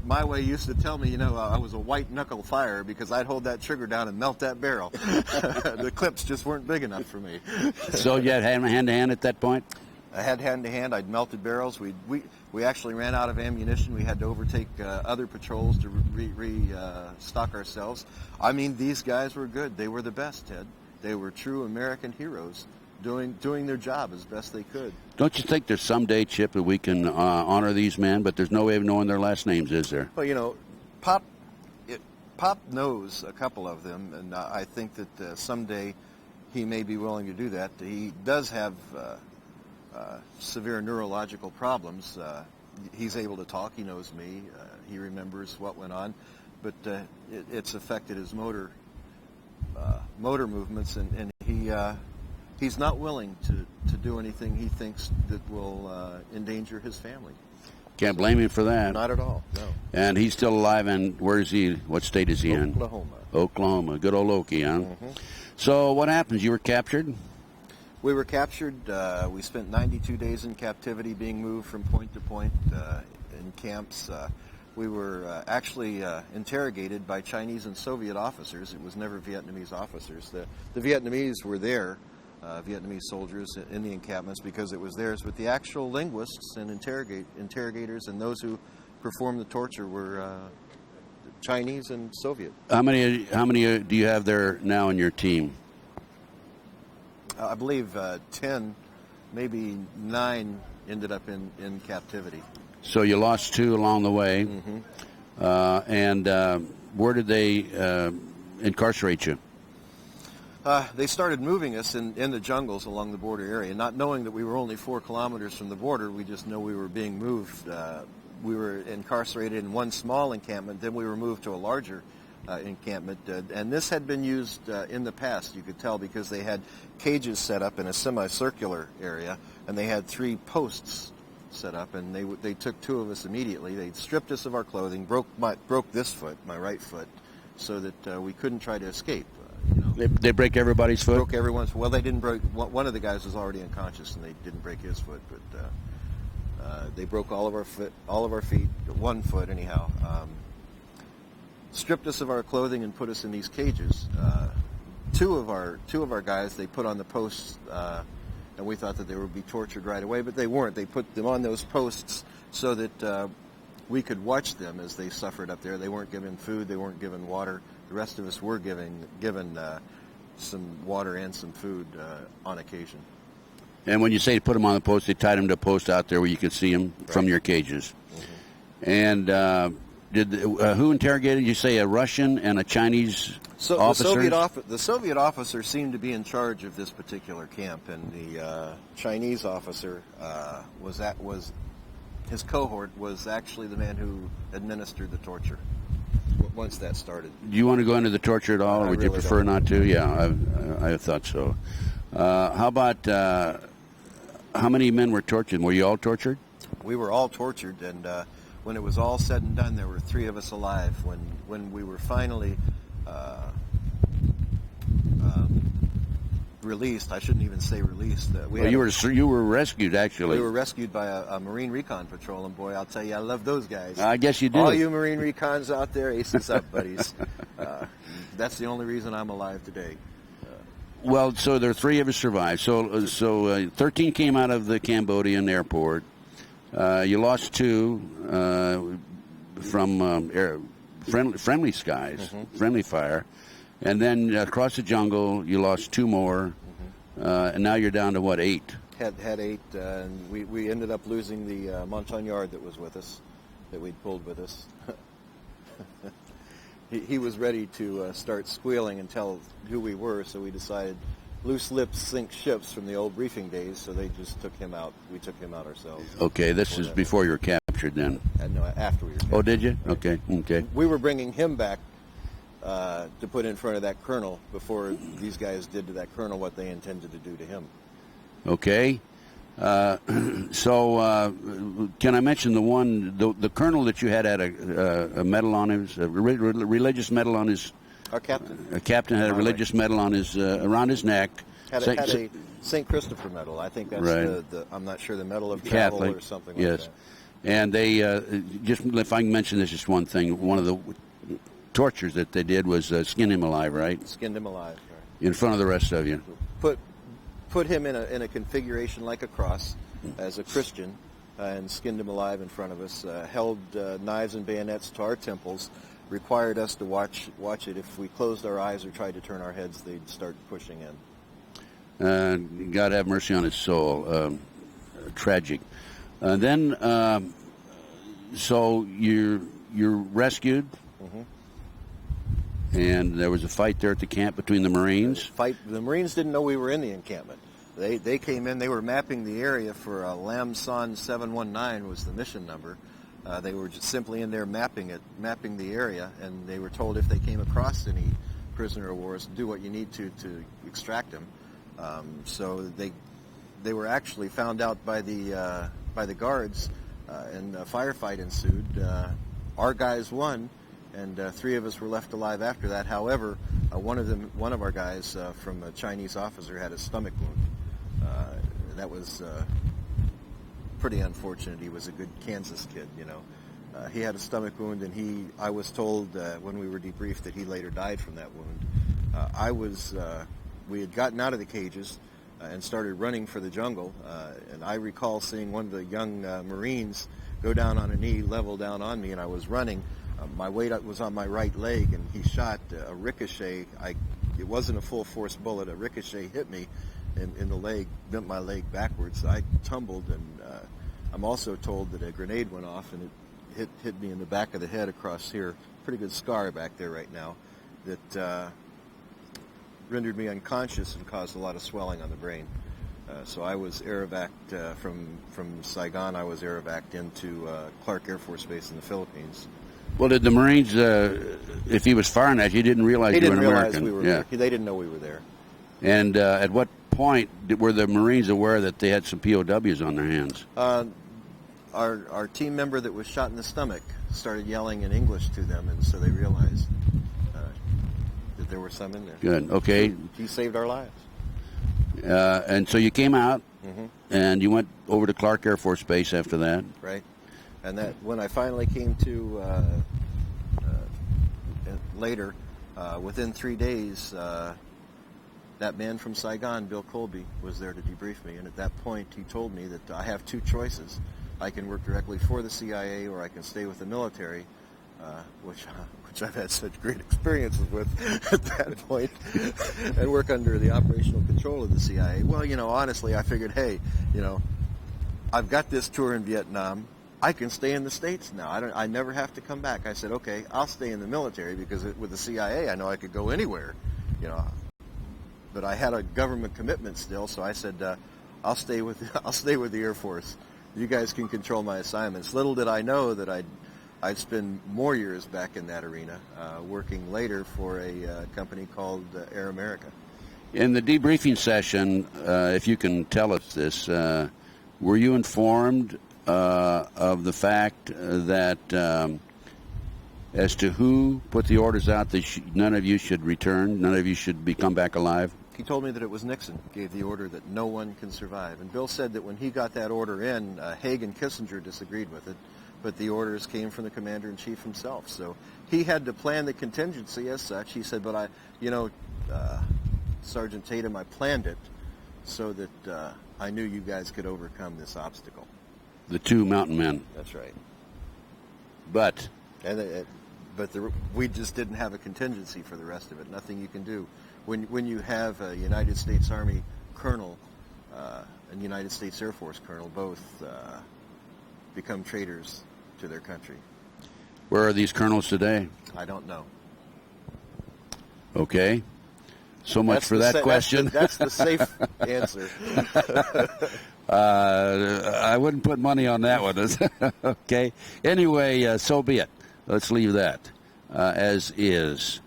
My way used to tell me, I was a white knuckle firer because I'd hold that trigger down and melt that barrel. The clips just weren't big enough for me. So you had hand to hand at that point? I had hand-to-hand. I'd melted barrels. We actually ran out of ammunition. We had to overtake other patrols to restock ourselves. I mean, these guys were good. They were the best, Ted. They were true American heroes doing their job as best they could. Don't you think there's someday, Chip, that we can honor these men, but there's no way of knowing their last names, is there? Well, Pop knows a couple of them, and I think that someday he may be willing to do that. He does have severe neurological problems. He's able to talk. He knows me. He remembers what went on, but it's affected his motor motor movements, and he's not willing to do anything he thinks that will endanger his family. Can't blame him for that. Not at all, no. And he's still alive, and where is he? What state is he in? Oklahoma. Oklahoma. Good old Okie, huh? Mm-hmm. So what happens? You were captured? We were captured. We spent 92 days in captivity, being moved from point to point in camps. We were actually interrogated by Chinese and Soviet officers. It was never Vietnamese officers. The Vietnamese were there, Vietnamese soldiers in the encampments, because it was theirs. But the actual linguists and interrogators and those who performed the torture were Chinese and Soviet. How many do you have there now in your team? I believe 10, maybe 9 ended up in captivity. So you lost 2 along the way. Mm-hmm. And where did they incarcerate you? They started moving us in the jungles along the border area, not knowing that we were only 4 kilometers from the border. We just know we were being moved. We were incarcerated in one small encampment, then we were moved to a larger encampment. And this had been used in the past, you could tell, because they had cages set up in a semicircular area, and they had 3 posts set up, and they took 2 of us immediately. They stripped us of our clothing, broke this foot, my right foot, so that we couldn't try to escape. They break everybody's foot? Broke everyone's. Well, they didn't break. One of the guys was already unconscious, and they didn't break his foot. But they broke all of our feet, 1 foot anyhow. Stripped us of our clothing and put us in these cages. Two of our guys they put on the posts, and we thought that they would be tortured right away, but they weren't. They put them on those posts so that we could watch them as they suffered up there. They weren't given food. They weren't given water. The rest of us were given some water and some food on occasion. And when you say put them on the post, they tied them to a post out there where you could see them from your cages. Mm-hmm. And who interrogated you? Say a Russian and a Chinese officer? The Soviet officer seemed to be in charge of this particular camp, and the Chinese officer his cohort was actually the man who administered the torture. Once that started. Do you want to go into the torture at all, or would you prefer not to? Yeah, I thought so. How about how many men were tortured? Were you all tortured? We were all tortured, and when it was all said and done, there were 3 of us alive. When we were finally released, I shouldn't even say released. You were rescued, actually. We were rescued by a Marine Recon Patrol, and boy, I'll tell you, I love those guys. I guess you do. All you Marine Recons out there, ace us up, buddies. That's the only reason I'm alive today. Well, so there are 3 of us survived. So 13 came out of the Cambodian airport. You lost 2 from friendly skies, mm-hmm. friendly fire. And then across the jungle, you lost 2 more, and now you're down to what, 8? Had 8, and we ended up losing the montagnard that was with us, that we'd pulled with us. he was ready to start squealing and tell who we were, so we decided loose lips sink ships from the old briefing days, so they just took him out. We took him out ourselves. Okay, this is before you were captured then? No, after we were captured. Oh, did you? Right. Okay. We were bringing him back to put in front of that colonel before these guys did to that colonel what they intended to do to him. Okay. So can I mention the colonel that you had a medal on his, a religious medal on his... Our captain. A captain had a religious medal on his around his neck. Had a St. Christopher medal. I think that's right. I'm not sure, the medal of travel Catholic, or something yes. like that. And they, just if I can mention this, just one thing, one of the tortures that they did was skin him alive, right? Skinned him alive, right. In front of the rest of you. Put him in a configuration like a cross as a Christian, and skinned him alive in front of us. Held knives and bayonets to our temples. Required us to watch it. If we closed our eyes or tried to turn our heads, they'd start pushing in. God have mercy on his soul. Tragic. Then, so you're rescued. Mm-hmm. And there was a fight there at the camp between the Marines. The Marines didn't know we were in the encampment. They came in. They were mapping the area for Lamson 719 was the mission number. They were just simply in there mapping the area, and they were told if they came across any prisoner of war, do what you need to extract him. So they were actually found out by the guards, and a firefight ensued. Our guys won, and 3 of us were left alive after that. However, one of our guys from a Chinese officer had a stomach wound. That was pretty unfortunate. He was a good Kansas kid, you know. He had a stomach wound, and I was told when we were debriefed that he later died from that wound. We had gotten out of the cages and started running for the jungle, and I recall seeing one of the young Marines go down on a knee, level down on me, and I was running. My weight was on my right leg, and he shot a ricochet. It wasn't a full force bullet. A ricochet hit me in the leg, bent my leg backwards. I tumbled, and I'm also told that a grenade went off, and it hit me in the back of the head across here. Pretty good scar back there right now that rendered me unconscious and caused a lot of swelling on the brain. So I was air-evac'd from Saigon. I was air-evac'd into Clark Air Force Base in the Philippines. Well, did the Marines, if he was firing at you, didn't realize you were an American? We were there. They didn't know we were there. And at what point were the Marines aware that they had some POWs on their hands? Our team member that was shot in the stomach started yelling in English to them, and so they realized that there were some in there. Good. Okay. He saved our lives. And so you came out, and you went over to Clark Air Force Base after that. Right. And that when I finally came to later, within 3 days, that man from Saigon, Bill Colby, was there to debrief me. And at that point, he told me that I have 2 choices. I can work directly for the CIA, or I can stay with the military, which I've had such great experiences with at that point, and work under the operational control of the CIA. Well, you know, honestly, I figured, hey, you know, I've got this tour in Vietnam. I can stay in the States now. I never have to come back. I said, okay, I'll stay in the military because with the CIA, I know I could go anywhere, you know. But I had a government commitment still, so I said, I'll stay with the Air Force. You guys can control my assignments. Little did I know that I'd spend more years back in that arena, working later for a company called Air America. In the debriefing session, if you can tell us this, were you informed of the fact that as to who put the orders out that none of you should return, none of you should come back alive? He told me that it was Nixon gave the order that no one can survive. And Bill said that when he got that order in, Haig and Kissinger disagreed with it, but the orders came from the commander-in-chief himself. So he had to plan the contingency as such. He said, but Sergeant Tatum, I planned it so that I knew you guys could overcome this obstacle. The 2 mountain men. That's right. But we just didn't have a contingency for the rest of it. Nothing you can do. When you have a United States Army colonel and United States Air Force colonel both become traitors to their country. Where are these colonels today? I don't know. Okay. So much for that question. That's the safe answer. I wouldn't put money on that one. Okay. Anyway, so be it. Let's leave that as is.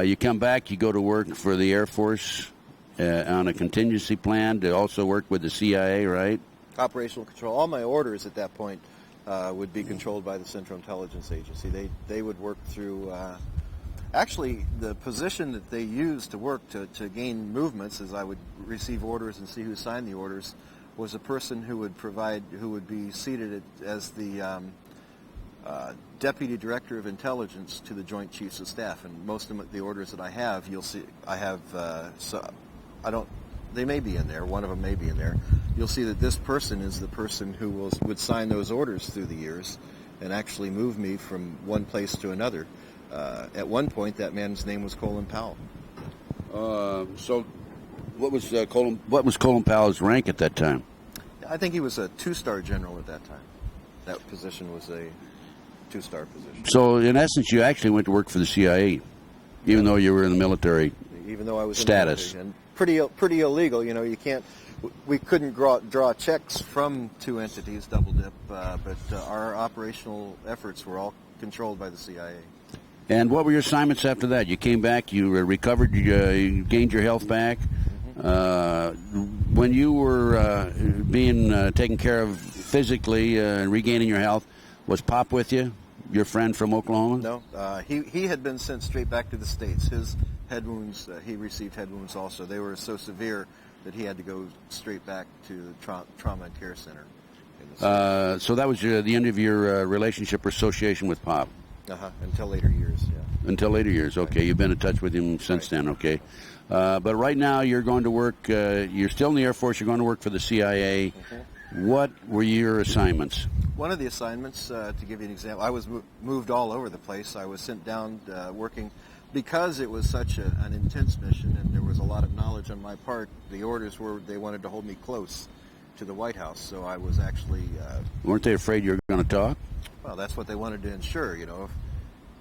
You come back, you go to work for the Air Force on a contingency plan to also work with the CIA, right? Operational control. All my orders at that point would be controlled by the Central Intelligence Agency. They would work through... actually, the position that they used to work to gain movements, as I would receive orders and see who signed the orders, was a person who would be seated as the Deputy Director of Intelligence to the Joint Chiefs of Staff. And most of the orders that I have, you'll see, I have, they may be in there, one of them may be in there. You'll see that this person is the person who would sign those orders through the years and actually move me from one place to another. At one point, that man's name was Colin Powell. So what was Colin Powell's rank at that time? I think he was a 2-star general at that time. That position was a 2-star position. So in essence, you actually went to work for the CIA, even though you were in the military. Even though I was status. In the military. And pretty illegal. You know, you can't. We couldn't draw checks from 2 entities, double dip. But our operational efforts were all controlled by the CIA. And what were your assignments after that? You came back, you recovered, you gained your health back. When you were being taken care of physically and regaining your health, was Pop with you, your friend from Oklahoma? No, he had been sent straight back to the States. His head wounds, he received head wounds also. They were so severe that he had to go straight back to the trauma and care center. So that was the end of your relationship or association with Pop? Until later years, yeah. Until later years, okay. Right. You've been in touch with him since then, okay. But right now you're going to work, you're still in the Air Force, you're going to work for the CIA. What were your assignments? One of the assignments, to give you an example, I was moved all over the place. I was sent down working, because it was such an intense mission and there was a lot of knowledge on my part, the orders were they wanted to hold me close to the White House, so I was actually... Weren't they afraid you were going to talk? Well, that's what they wanted to ensure, you know.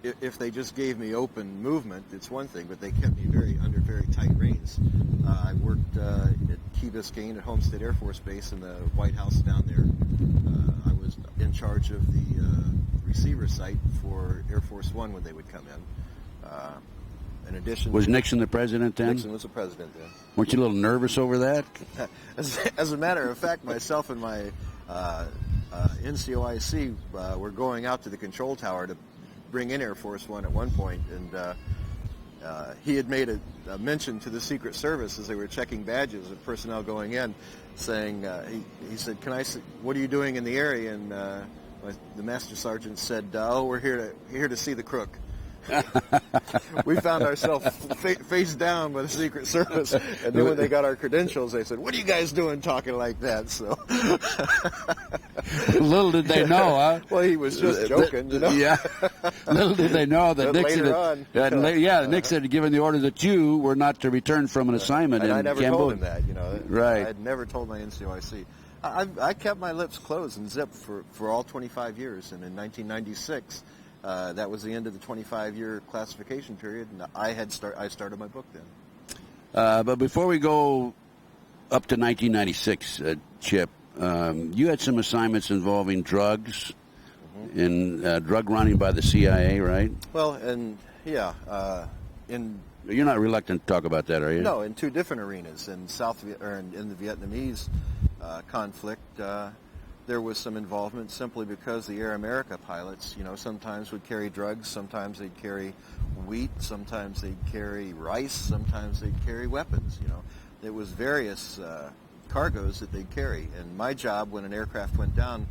If they just gave me open movement, it's one thing, but they kept me under very tight reins. I worked at Key Biscayne at Homestead Air Force Base in the White House down there. I was in charge of the receiver site for Air Force One when they would come in. In addition, was Nixon the president then? Nixon was the president then. Weren't you a little nervous over that? As a matter of fact, myself and my NCOIC were going out to the control tower to bring in Air Force One at one point, and he had made a mention to the Secret Service as they were checking badges of personnel going in, saying, he said, "Can I see, what are you doing in the area?" And the Master Sergeant said, "Oh, we're here to see the crook." We found ourselves face down by the Secret Service, and then when they got our credentials, they said, "What are you guys doing talking like that?" So, little did they know, huh? Well, he was just joking, you know. Yeah. Little did they know that Nixon, Nixon had given the order that you were not to return from an assignment. And in I never Cambodia. told him that, you know. Right. I had never told my NCOIC. I kept my lips closed and zipped for all 25 years, and in 1996. That was the end of the 25-year classification period, and I started my book then. But before we go up to 1996, Chip, you had some assignments involving drugs and drug running by the CIA, right? Well, and yeah, you're not reluctant to talk about that, are you? No, in two different arenas. In in the Vietnamese conflict. There was some involvement simply because the Air America pilots, you know, sometimes would carry drugs, sometimes they'd carry wheat, sometimes they'd carry rice, sometimes they'd carry weapons, you know. It was various cargoes that they'd carry. And my job when an aircraft went down,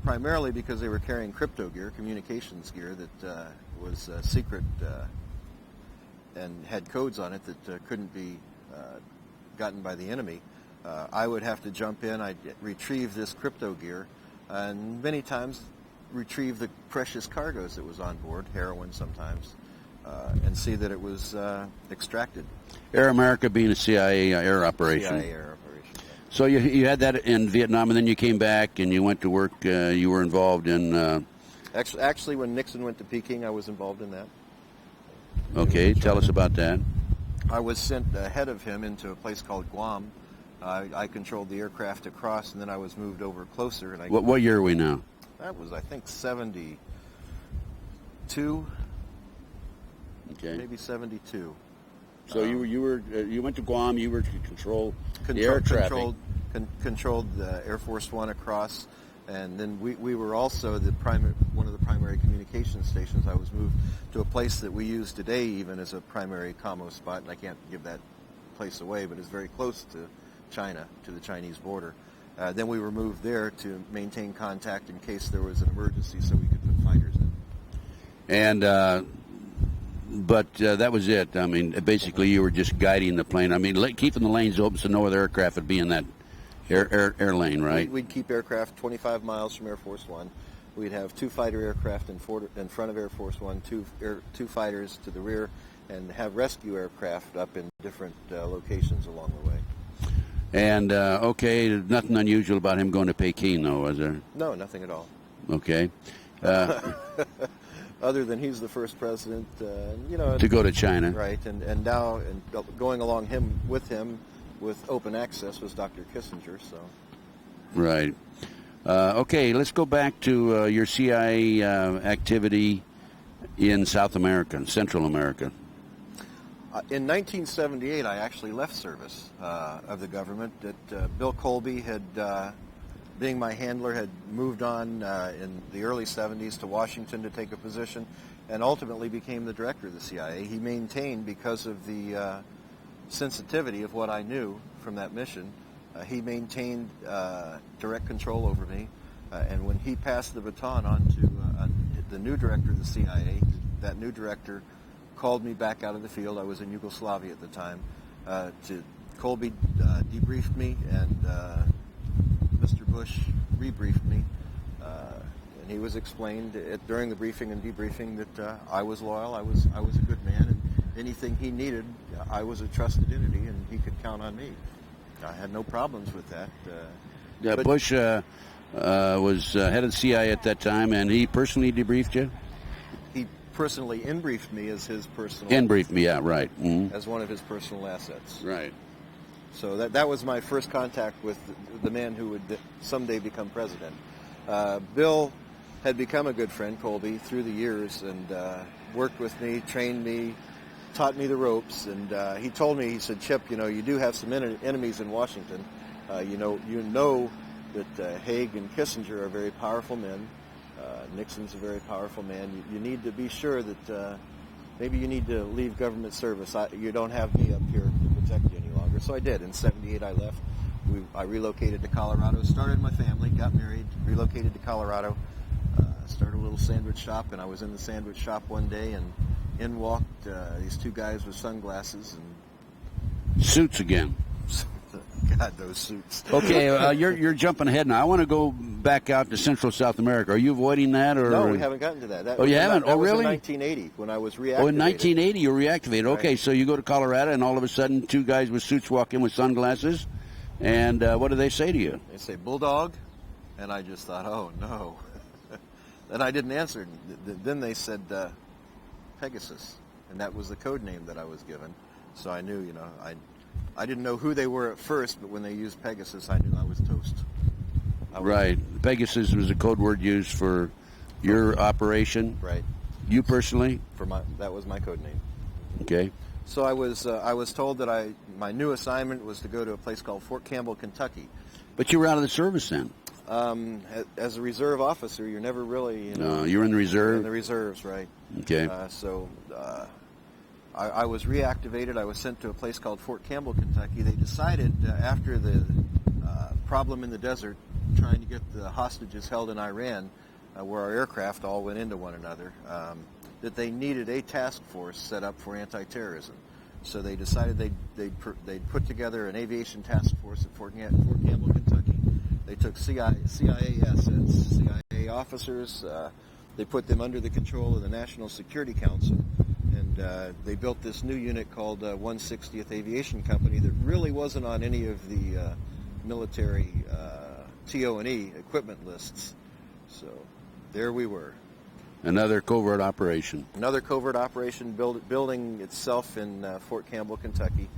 primarily because they were carrying crypto gear, communications gear that was secret and had codes on it that couldn't be gotten by the enemy. I would have to jump in, I'd retrieve this crypto gear, and many times retrieve the precious cargoes that was on board, heroin sometimes, and see that it was extracted. Air America being a CIA air operation. CIA air operation, yeah. So you had that in Vietnam, and then you came back and you went to work, you were involved in... Actually, when Nixon went to Peking, I was involved in that. Okay, tell us about that. I was sent ahead of him into a place called Guam. I controlled the aircraft across, and then I was moved over closer. And What year are we now? That was, I think, 72. Okay. Maybe 72. So you went to Guam. You were to control the air traffic. Controlled the Air Force One across, and then we were also one of the primary communication stations. I was moved to a place that we use today, even as a primary commo spot, and I can't give that place away, but it's very close to China, to the Chinese border. Then we were moved there to maintain contact in case there was an emergency, so we could put fighters in. And but that was it. I mean, basically, you were just guiding the plane. I mean, keeping the lanes open so no other aircraft would be in that air lane, right? We'd keep aircraft 25 miles from Air Force One. We'd have two fighter aircraft in front of Air Force One, two fighters to the rear, and have rescue aircraft up in different locations along the way. And, okay, nothing unusual about him going to Peking, though, was there? No, nothing at all. Okay. Other than he's the first president, you know, to go to China. Right, and now going along with him with open access was Dr. Kissinger, so. Right. Okay, let's go back to your CIA activity in South America, Central America? In 1978, I actually left service of the government. Bill Colby had, being my handler, had moved on in the early 70s to Washington to take a position, and ultimately became the director of the CIA. He maintained, because of the sensitivity of what I knew from that mission, he maintained direct control over me. And when he passed the baton on to the new director of the CIA, that new director called me back out of the field. I was in Yugoslavia at the time. Colby debriefed me, and Mr. Bush rebriefed me. And he was explained during the briefing and debriefing that I was loyal, I was a good man, and anything he needed, I was a trusted entity, and he could count on me. I had no problems with that. Bush was head of the CIA at that time, and he personally debriefed you? He personally in-briefed me as his personal... In-briefed me, yeah, right. Mm-hmm. As one of his personal assets. Right. So that was my first contact with the man who would someday become president. Bill had become a good friend, Colby, through the years, and worked with me, trained me, taught me the ropes, and he told me, he said, Chip, you do have some enemies in Washington. You know that Haig and Kissinger are very powerful men. Nixon's a very powerful man. You need to be sure that maybe you need to leave government service. You don't have me up here to protect you any longer. So I did. In '78, I left. I relocated to Colorado, started my family, got married, relocated to Colorado, started a little sandwich shop, and I was in the sandwich shop one day, and in walked these two guys with sunglasses and suits again. God, those suits. Okay, you're jumping ahead now. I want to go back out to Central South America. Are you avoiding that, or no? We haven't gotten to that. You haven't? That really? Was in 1980 when I was reactivated. Oh, in 1980 you were reactivated. Right. Okay, so you go to Colorado, and all of a sudden, two guys with suits walk in with sunglasses, and what do they say to you? They say Bulldog, and I just thought, oh no. And I didn't answer. Then they said Pegasus, and that was the code name that I was given. So I knew, I didn't know who they were at first, but when they used Pegasus, I knew I was toast. Right. Pegasus was a code word used for your operation. Right. You personally? That was my code name. Okay. So I was told that my new assignment was to go to a place called Fort Campbell, Kentucky. But you were out of the service then. As a reserve officer, you're never really, No, you're in the reserve. In the reserves, right? Okay. I was reactivated. I was sent to a place called Fort Campbell, Kentucky. They decided after the problem in the desert, trying to get the hostages held in Iran, where our aircraft all went into one another, that they needed a task force set up for anti-terrorism. So they decided they'd put together an aviation task force at Fort Campbell, Kentucky. They took CIA assets, CIA officers. They put them under the control of the National Security Council. And they built this new unit called 160th Aviation Company that really wasn't on any of the military TO&E equipment lists. So there we were. Another covert operation. Another covert operation building itself in Fort Campbell, Kentucky.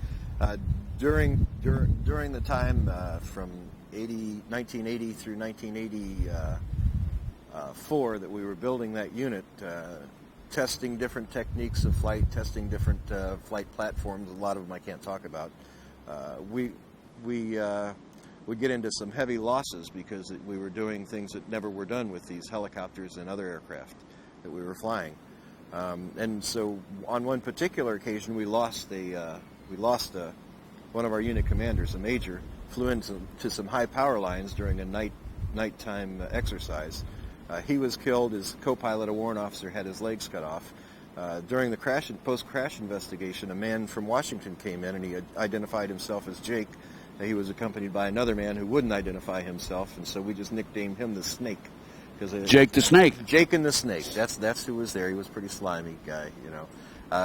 During the time from 1980 through 1984 that we were building that unit, testing different techniques of flight, testing different flight platforms. A lot of them I can't talk about. We would get into some heavy losses because we were doing things that never were done with these helicopters and other aircraft that we were flying. And so on one particular occasion, we lost one of our unit commanders, a major, flew into some high power lines during a nighttime exercise. He was killed. His co-pilot, a warrant officer, had his legs cut off. During the post-crash investigation, a man from Washington came in, and he identified himself as Jake. He was accompanied by another man who wouldn't identify himself, and so we just nicknamed him the Snake. Jake the Snake. Jake and the Snake. That's who was there. He was a pretty slimy guy,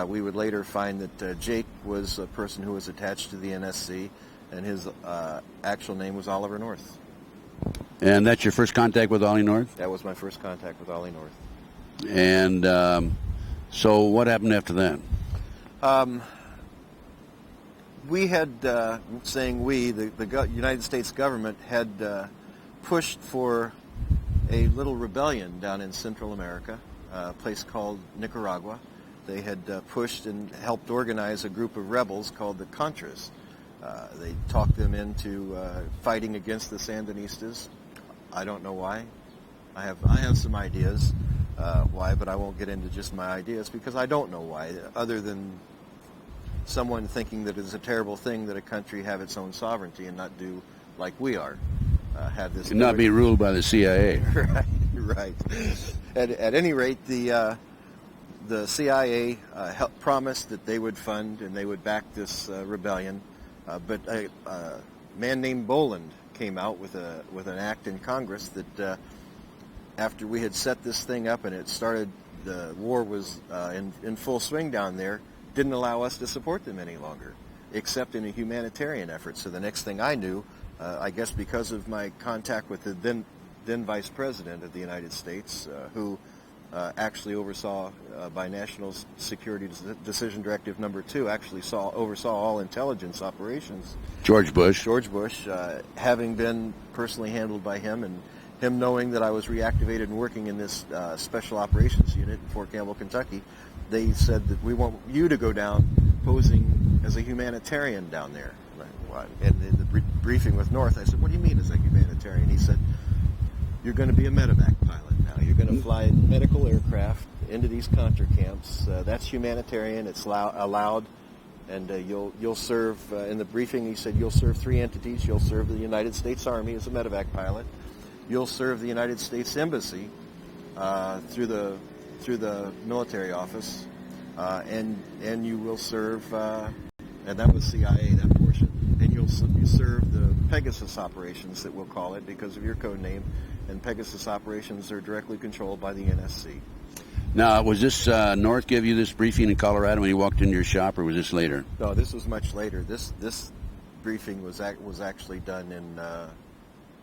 We would later find that Jake was a person who was attached to the NSC, and his actual name was Oliver North. And that's your first contact with Ollie North? That was my first contact with Ollie North. And so what happened after that? We had, the United States government had pushed for a little rebellion down in Central America. a place called Nicaragua. They had pushed and helped organize a group of rebels called the Contras. They talked them into fighting against the Sandinistas. I don't know why. I have some ideas why, but I won't get into just my ideas because I don't know why, other than someone thinking that it's a terrible thing that a country have its own sovereignty and not do like we are. Have this and not be ruled by the CIA. Right. At any rate, the CIA promised that they would fund and they would back this rebellion, but a man named Boland came out with an act in Congress that after we had set this thing up and it started, the war was in full swing down there, didn't allow us to support them any longer, except in a humanitarian effort. So the next thing I knew, I guess because of my contact with the then Vice President of the United States, who actually oversaw, by National Security Decision Directive Number 2, actually oversaw all intelligence operations. George Bush, having been personally handled by him, and him knowing that I was reactivated and working in this Special Operations Unit in Fort Campbell, Kentucky, they said that we want you to go down posing as a humanitarian down there. And in the briefing with North, I said, what do you mean as a humanitarian? He said, you're going to be a medevac pilot now. You're going to fly medical aircraft into these Contra camps. That's humanitarian. It's allowed. And you'll serve, in the briefing he said, you'll serve 3 entities. You'll serve the United States Army as a medevac pilot. You'll serve the United States Embassy through the military office. And you will serve, and that was CIA, that portion. And you serve the Pegasus operations, that we'll call it, because of your code name. And Pegasus operations are directly controlled by the NSC. Now, was this North give you this briefing in Colorado when you walked into your shop, or was this later? No, this was much later. This briefing was actually done in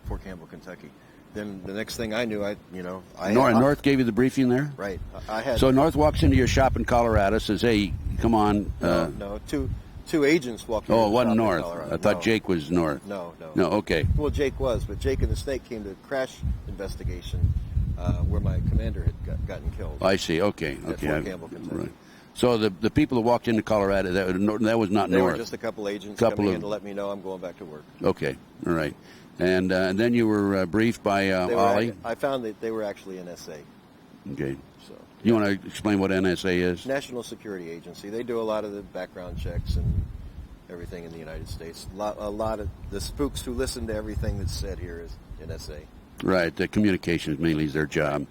Fort Campbell, Kentucky. Then the next thing I knew, North gave you the briefing there? Right. So North walks into your shop in Colorado, says, "Hey, come on." No, two agents walked into Oh, the it wasn't shop in North. Colorado. I thought No. Jake was North. No. No, okay. Well, Jake was, but Jake and the Snake came to a crash investigation where my commander had gotten killed. I see. Okay. At Fort Campbell, Kentucky. Right. So the people who walked into Colorado, that was not They North. were just a couple agents coming in to let me know I'm going back to work. Okay. All right. And then you were briefed by Ollie. I found that they were actually NSA. Okay. So you want to explain what NSA is? National Security Agency. They do a lot of the background checks and everything in the United States. A lot of the spooks who listen to everything that's said here is NSA. Right. The communications mainly is their job.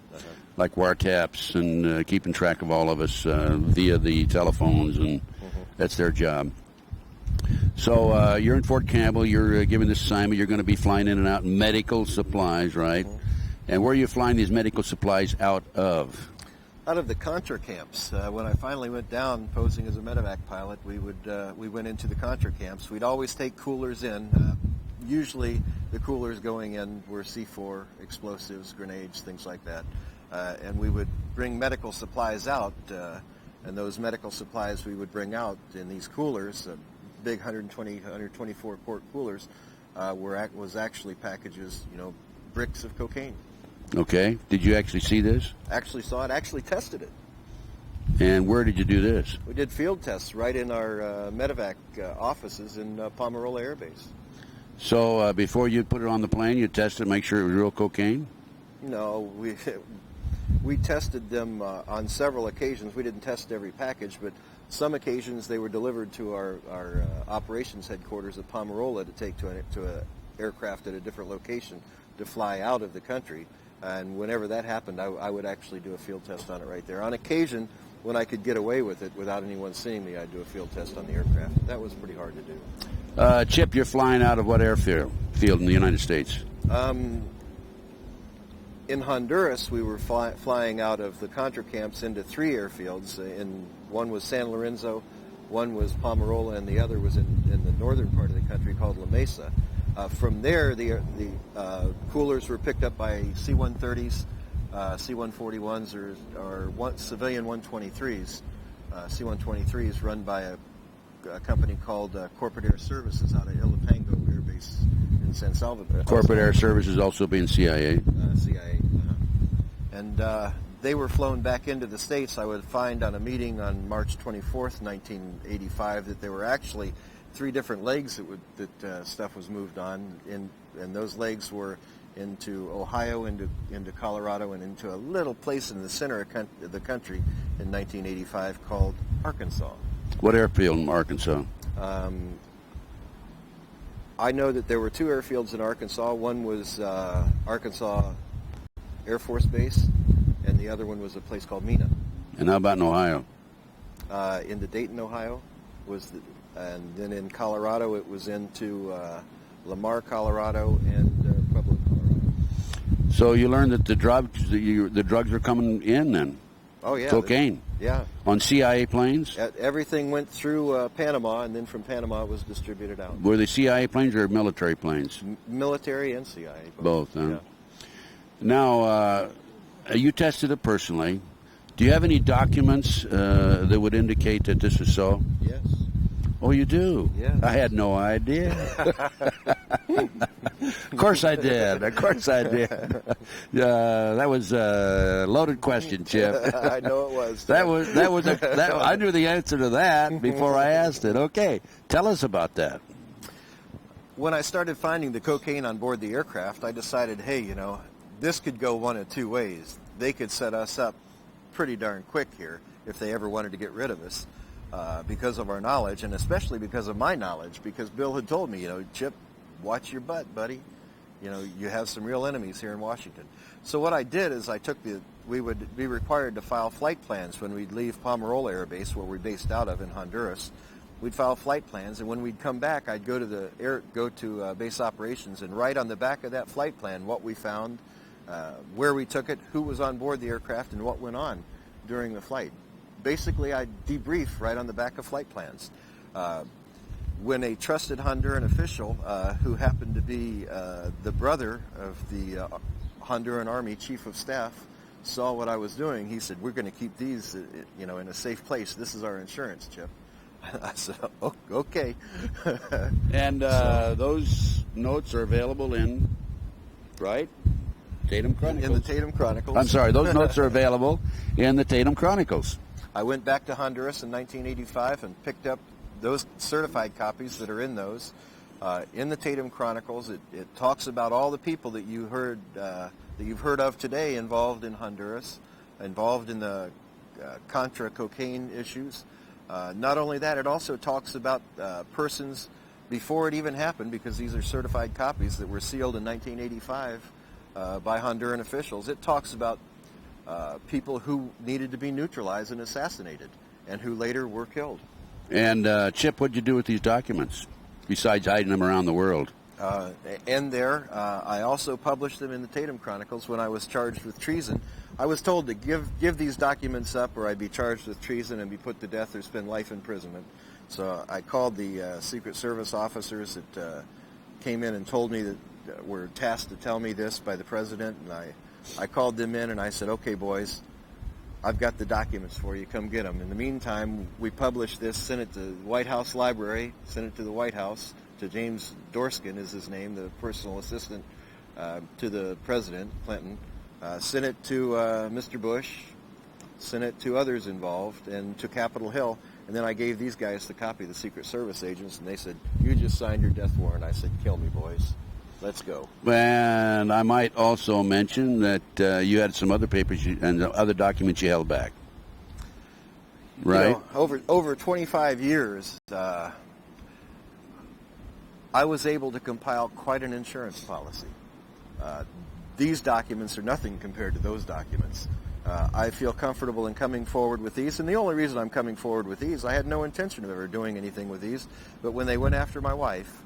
Like wiretaps and keeping track of all of us via the telephones, and that's their job. So you're in Fort Campbell. You're given this assignment. You're going to be flying in and out medical supplies, right? And where are you flying these medical supplies out of? Out of the Contra camps. When I finally went down posing as a medevac pilot, we went into the Contra camps. We'd always take coolers in. Usually the coolers going in were C4, explosives, grenades, things like that. And we would bring medical supplies out, and those medical supplies we would bring out in these coolers, big 124 quart coolers, was actually packages, bricks of cocaine. Okay. Did you actually see this? Actually saw it, actually tested it. And where did you do this? We did field tests right in our medevac offices in Pomeroy Air Base. So before you put it on the plane, you tested, make sure it was real cocaine? No, we tested them on several occasions. We didn't test every package, but some occasions they were delivered to our operations headquarters at Pomeroy to take to an aircraft at a different location to fly out of the country. And whenever that happened, I would actually do a field test on it right there. On occasion, when I could get away with it without anyone seeing me, I'd do a field test on the aircraft. That was pretty hard to do. Chip, you're flying out of what airfield in the United States? In Honduras, we were flying out of the Contra camps into 3 airfields. One was San Lorenzo, one was Pomeroy, and the other was in the northern part of the country called La Mesa. From there, the coolers were picked up by C-130s, C-141s, or civilian 123s. C-123s run by a company called Corporate Air Services out of Ilopango Air Base in San Salvador. Corporate Air Services also being CIA. CIA. And they were flown back into the States, I would find on a meeting on March 24th, 1985, that there were actually 3 different legs that stuff was moved on, and those legs were into Ohio, into Colorado, and into a little place in the center of the country in 1985 called Arkansas. What airfield in Arkansas? I know that there were 2 airfields in Arkansas. One was Arkansas Air Force Base, and the other one was a place called Mena. And how about in Ohio? Into Dayton, Ohio, and then in Colorado it was into Lamar, Colorado, and Pueblo, Colorado. So you learned that the drugs are coming in then? Oh yeah, cocaine. Yeah. On CIA planes? Everything went through Panama, and then from Panama it was distributed out. Were they CIA planes or military planes? Military and CIA. Both, huh? Yeah. Now, you tested it personally. Do you have any documents that would indicate that this is so? Yes. Oh, you do? Yeah. I had no idea. Of course I did. Of course I did. That was a loaded question, Chip. I know it was. I knew the answer to that before I asked it. Okay, tell us about that. When I started finding the cocaine on board the aircraft, I decided, hey, this could go one of 2 ways. They could set us up pretty darn quick here if they ever wanted to get rid of us. Because of our knowledge, and especially because of my knowledge, because Bill had told me, Chip, watch your butt, buddy. You have some real enemies here in Washington. So what I did is we would be required to file flight plans when we'd leave Pomerola Air Base, where we're based out of in Honduras. We'd file flight plans, and when we'd come back, I'd go to base operations and write on the back of that flight plan what we found, where we took it, who was on board the aircraft, and what went on during the flight. Basically, I debrief right on the back of flight plans. When a trusted Honduran official, who happened to be the brother of the Honduran Army Chief of Staff, saw what I was doing, he said, "We're going to keep these, in a safe place. This is our insurance, Chip." I said, "Oh, okay." And those notes are available in, right? Tatum Chronicles. In the Tatum Chronicles. I'm sorry, those notes are available in the Tatum Chronicles. I went back to Honduras in 1985 and picked up those certified copies that are in those. In the Tatum Chronicles, it talks about all the people that you've heard of today involved in Honduras, involved in the Contra cocaine issues. Not only that, it also talks about persons before it even happened, because these are certified copies that were sealed in 1985 by Honduran officials. It talks about people who needed to be neutralized and assassinated, and who later were killed. And Chip, what'd you do with these documents, besides hiding them around the world? I also published them in the Tatum Chronicles when I was charged with treason. I was told to give these documents up, or I'd be charged with treason and be put to death or spend life imprisonment. So I called the Secret Service officers that came in and told me that were tasked to tell me this by the president, and I called them in and I said, "Okay, boys, I've got the documents for you. Come get them." In the meantime, we published this, sent it to the White House Library, sent it to the White House, to James Dorskin is his name, the personal assistant to the President, Clinton, sent it to Mr. Bush, sent it to others involved, and to Capitol Hill. And then I gave these guys the copy of the Secret Service agents, and they said, "You just signed your death warrant." I said, "Kill me, boys. Let's go." And I might also mention that you had some other papers and other documents you held back, right? Over 25 years, I was able to compile quite an insurance policy. These documents are nothing compared to those documents. I feel comfortable in coming forward with these, and the only reason I'm coming forward with these, I had no intention of ever doing anything with these, but when they went after my wife,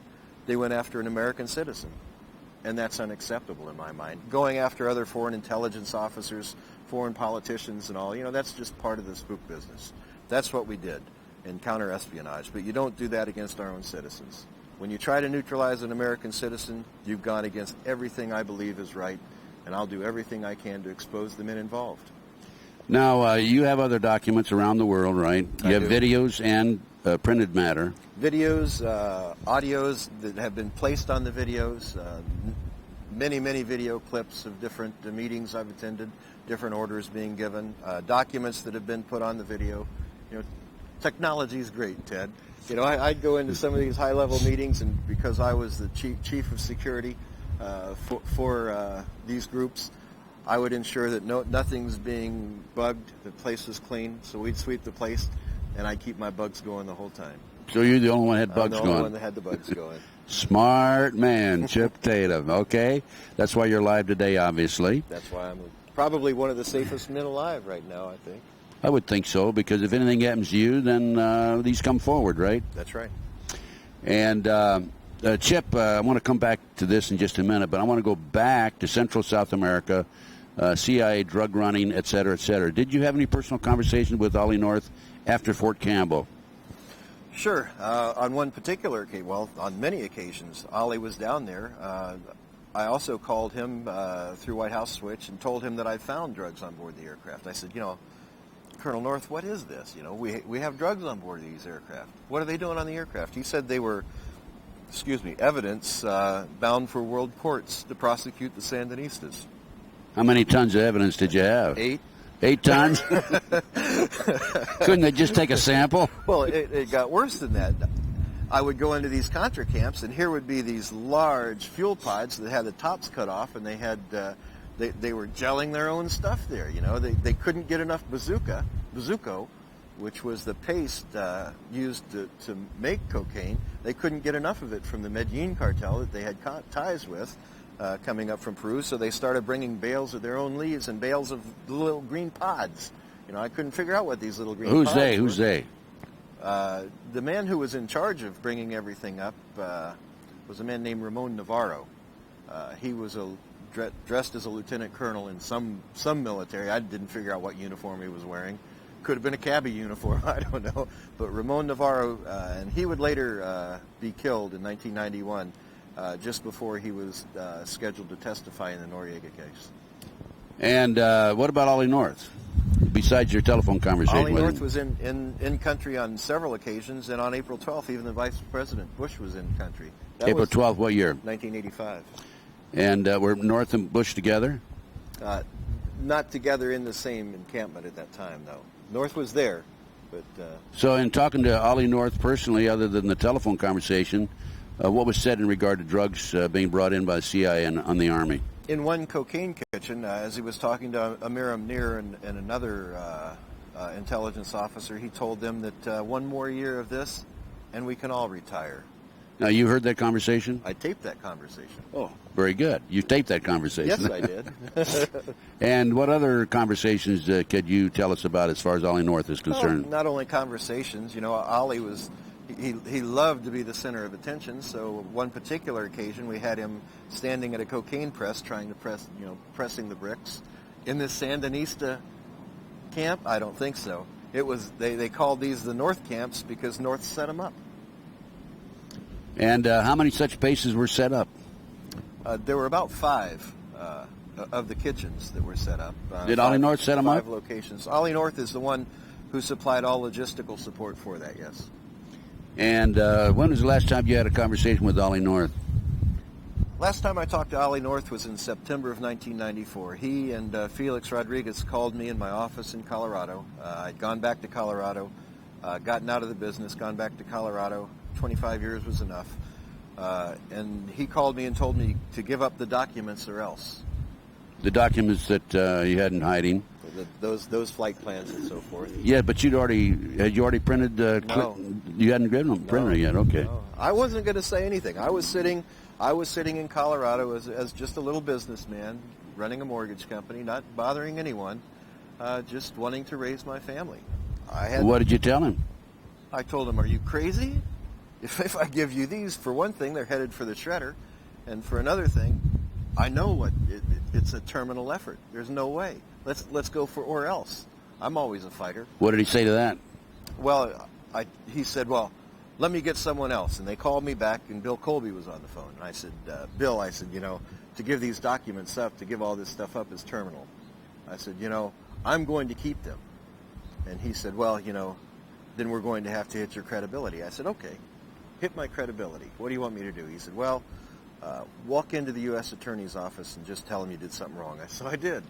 they went after an American citizen, and that's unacceptable in my mind. Going after other foreign intelligence officers, foreign politicians and all, that's just part of the spook business. That's what we did in counter-espionage, but you don't do that against our own citizens. When you try to neutralize an American citizen, you've gone against everything I believe is right, and I'll do everything I can to expose the men involved. Now, you have other documents around the world, right? You have videos and printed matter. Videos, audios that have been placed on the videos, many video clips of different meetings I've attended, different orders being given, documents that have been put on the video. Technology is great, Ted. I'd go into some of these high-level meetings, and because I was the chief of security for these groups, I would ensure that nothing's being bugged, the place was clean, so we'd sweep the place, and I'd keep my bugs going the whole time. So you're the only one that had bugs I'm the going? only one that had the bugs going. Smart man, Chip Tatum. Okay, that's why you're live today, obviously. That's why I'm probably one of the safest men alive right now, I think. I would think so, because if anything happens to you, then these come forward, right? That's right. And Chip, I want to come back to this in just a minute, but I want to go back to Central South America, CIA drug running, et cetera, et cetera. Did you have any personal conversations with Ollie North after Fort Campbell? Sure. On one particular occasion, well, on many occasions, Ollie was down there. I also called him through White House Switch and told him that I found drugs on board the aircraft. I said, Colonel North, what is this? We have drugs on board these aircraft. What are they doing on the aircraft? He said they were, evidence bound for world courts to prosecute the Sandinistas. How many tons of evidence did you have? 8. 8 tons? Couldn't they just take a sample? Well, it got worse than that. I would go into these Contra camps, and here would be these large fuel pods that had the tops cut off, and they had they were gelling their own stuff there. They couldn't get enough bazuco, which was the paste used to make cocaine. They couldn't get enough of it from the Medellin cartel that they had ties with. Coming up from Peru, so they started bringing bales of their own leaves and bales of little green pods. I couldn't figure out what these little green pods were. Who's they? The man who was in charge of bringing everything up was a man named Ramon Navarro. He was dressed as a lieutenant colonel in some military. I didn't figure out what uniform he was wearing. Could have been a cabbie uniform, I don't know. But Ramon Navarro, and he would later be killed in 1991. Just before he was scheduled to testify in the Noriega case. And what about Ollie North? Besides your telephone conversation Ollie with North him? was in country on several occasions, and on April 12th, even the Vice President Bush was in country. April 12th, what year? 1985. And were North and Bush together? Not together in the same encampment at that time, though. North was there, but... So in talking to Ollie North personally, other than the telephone conversation, what was said in regard to drugs being brought in by the CIA and on the Army? In one cocaine kitchen, as he was talking to Amir Amnir and another intelligence officer, he told them that one more year of this, and we can all retire. Now, you heard that conversation? I taped that conversation. Oh, very good. You taped that conversation. Yes, I did. And what other conversations could you tell us about as far as Ollie North is concerned? Well, not only conversations. Ollie was... He loved to be the center of attention, so one particular occasion we had him standing at a cocaine press trying to pressing the bricks. In this Sandinista camp? I don't think so. It was they called these the North camps because North set them up. And how many such bases were set up? There were about 5 of the kitchens that were set up. Did Ollie North set them up? 5 locations. Ollie North is the one who supplied all logistical support for that, yes. And when was the last time you had a conversation with Ollie North? Last time I talked to Ollie North was in September of 1994. He and Felix Rodriguez called me in my office in Colorado. I'd gone back to Colorado, gotten out of the business, gone back to Colorado. 25 years was enough. And he called me and told me to give up the documents or else. The documents that you had in hiding? Those flight plans and so forth. Yeah, but had you already printed? No. You hadn't given them printed yet. Okay. No. I wasn't going to say anything. I was sitting in Colorado as just a little businessman, running a mortgage company, not bothering anyone, just wanting to raise my family. What did you tell him? I told him, "Are you crazy? If I give you these, for one thing, they're headed for the shredder, and for another thing, I know it's a terminal effort. There's no way. Let's go for or else. I'm always a fighter." What did he say to that? Well, he said, "Well, let me get someone else." And they called me back, and Bill Colby was on the phone. And I said, "Bill," I said, to give these documents up, to give all this stuff up is terminal. I said, I'm going to keep them. And he said, "Well, then we're going to have to hit your credibility." I said, "Okay, hit my credibility. What do you want me to do?" He said, "Well, walk into the U.S. Attorney's office and just tell him you did something wrong. So I did.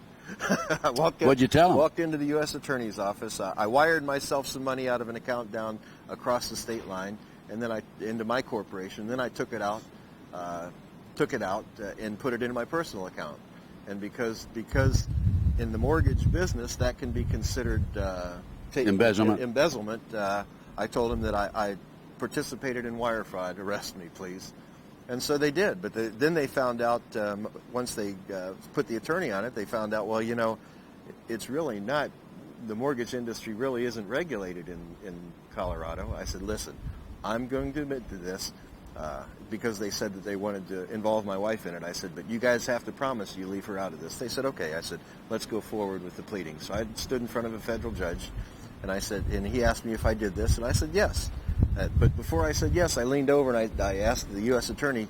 What'd you tell him? Walked into the U.S. Attorney's office. I wired myself some money out of an account down across the state line, and then into my corporation. Then I took it out, and put it into my personal account. And because in the mortgage business that can be considered embezzlement. I told him that I participated in wire fraud. Arrest me, please. And so they did. But then they found out, once they put the attorney on it, they found out, well, it's really not, the mortgage industry really isn't regulated in Colorado. I said, listen, I'm going to admit to this because they said that they wanted to involve my wife in it. I said, but you guys have to promise you leave her out of this. They said, okay. I said, let's go forward with the pleading. So I stood in front of a federal judge, and I said, and he asked me if I did this, and I said, yes. But before I said yes, I leaned over and I asked the U.S. Attorney,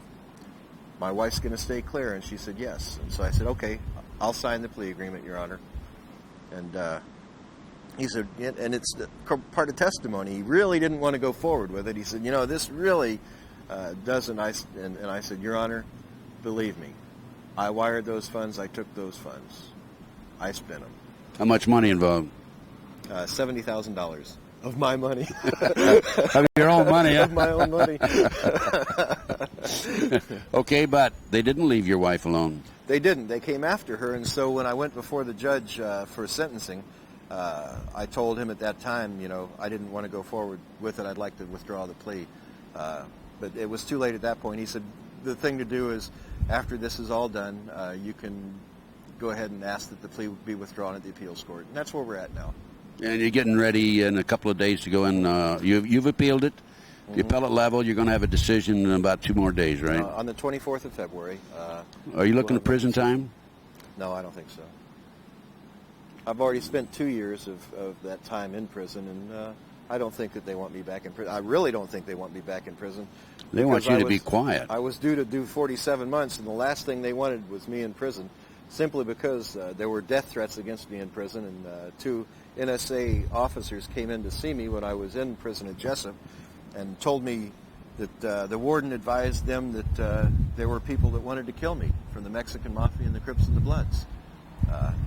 my wife's going to stay clear, and she said yes. And so I said, okay, I'll sign the plea agreement, Your Honor. And he said, and it's part of testimony, he really didn't want to go forward with it. He said, this really doesn't. And I said, Your Honor, believe me, I wired those funds, I took those funds, I spent them. How much money involved? $70,000 of my money. Of your own money, huh? Of my own money. Okay, but they didn't leave your wife alone. They didn't. They came after her, and so when I went before the judge for sentencing, I told him at that time, I didn't want to go forward with it. I'd like to withdraw the plea. But it was too late at that point. He said, the thing to do is, after this is all done, you can go ahead and ask that the plea be withdrawn at the appeals court. And that's where we're at now. And you're getting ready in a couple of days to go in. You've appealed it. The appellate level, you're going to have a decision in about 2 more days, right? On the 24th of February. Are you looking at prison time? No, I don't think so. I've already spent 2 years of that time in prison, and I don't think that they want me back in prison. I really don't think they want me back in prison. They want you to be quiet. I was due to do 47 months, and the last thing they wanted was me in prison, simply because there were death threats against me in prison, and 2 NSA officers came in to see me when I was in prison at Jessup and told me that the warden advised them that there were people that wanted to kill me from the Mexican Mafia and the Crips and the Bloods,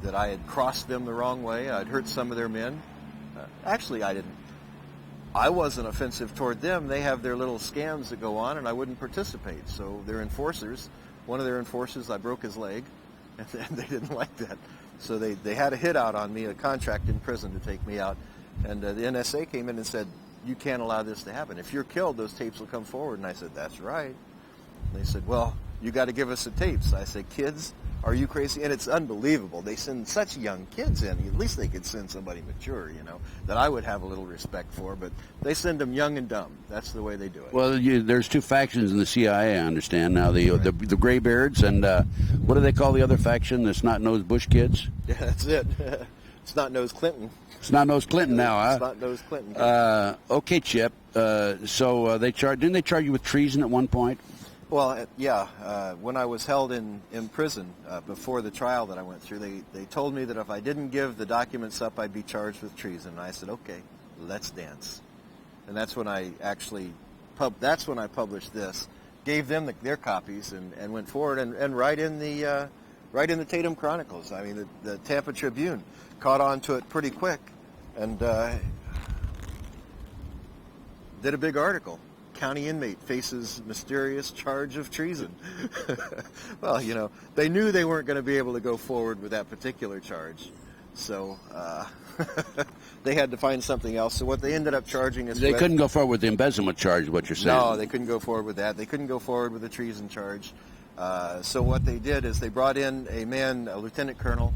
that I had crossed them the wrong way. I'd hurt some of their men. Actually, I didn't. I wasn't offensive toward them. They have their little scams that go on, and I wouldn't participate. So their enforcers, one of their enforcers, I broke his leg, and they didn't like that. So they had a hit out on me, a contract in prison to take me out. And the NSA came in and said, you can't allow this to happen. If you're killed, those tapes will come forward. And I said, that's right. And they said, well, you got to give us the tapes. I said, kids, are you crazy? And it's unbelievable. They send such young kids in. At least they could send somebody mature, that I would have a little respect for. But they send them young and dumb. That's the way they do it. Well, there's 2 factions in the CIA, I understand now. The Graybeards and what do they call the other faction? The snot-nosed Bush kids? Yeah, that's it. Snot-nosed Clinton. Snot-nosed Clinton now, huh? Snot-nosed Clinton. Okay, Chip. So didn't they charge you with treason at one point? Well, yeah. When I was held in prison before the trial that I went through, they told me that if I didn't give the documents up, I'd be charged with treason. And I said, okay, let's dance. And that's when I actually published this, gave them their copies, and went forward and right in the Tatum Chronicles. I mean, the Tampa Tribune caught on to it pretty quick, and did a big article. County inmate faces mysterious charge of treason. Well, they knew they weren't going to be able to go forward with that particular charge, so they had to find something else. So what they ended up charging us They couldn't go forward with the embezzlement charge, what you're saying. No, they couldn't go forward with that. They couldn't go forward with the treason charge. So what they did is they brought in a lieutenant colonel,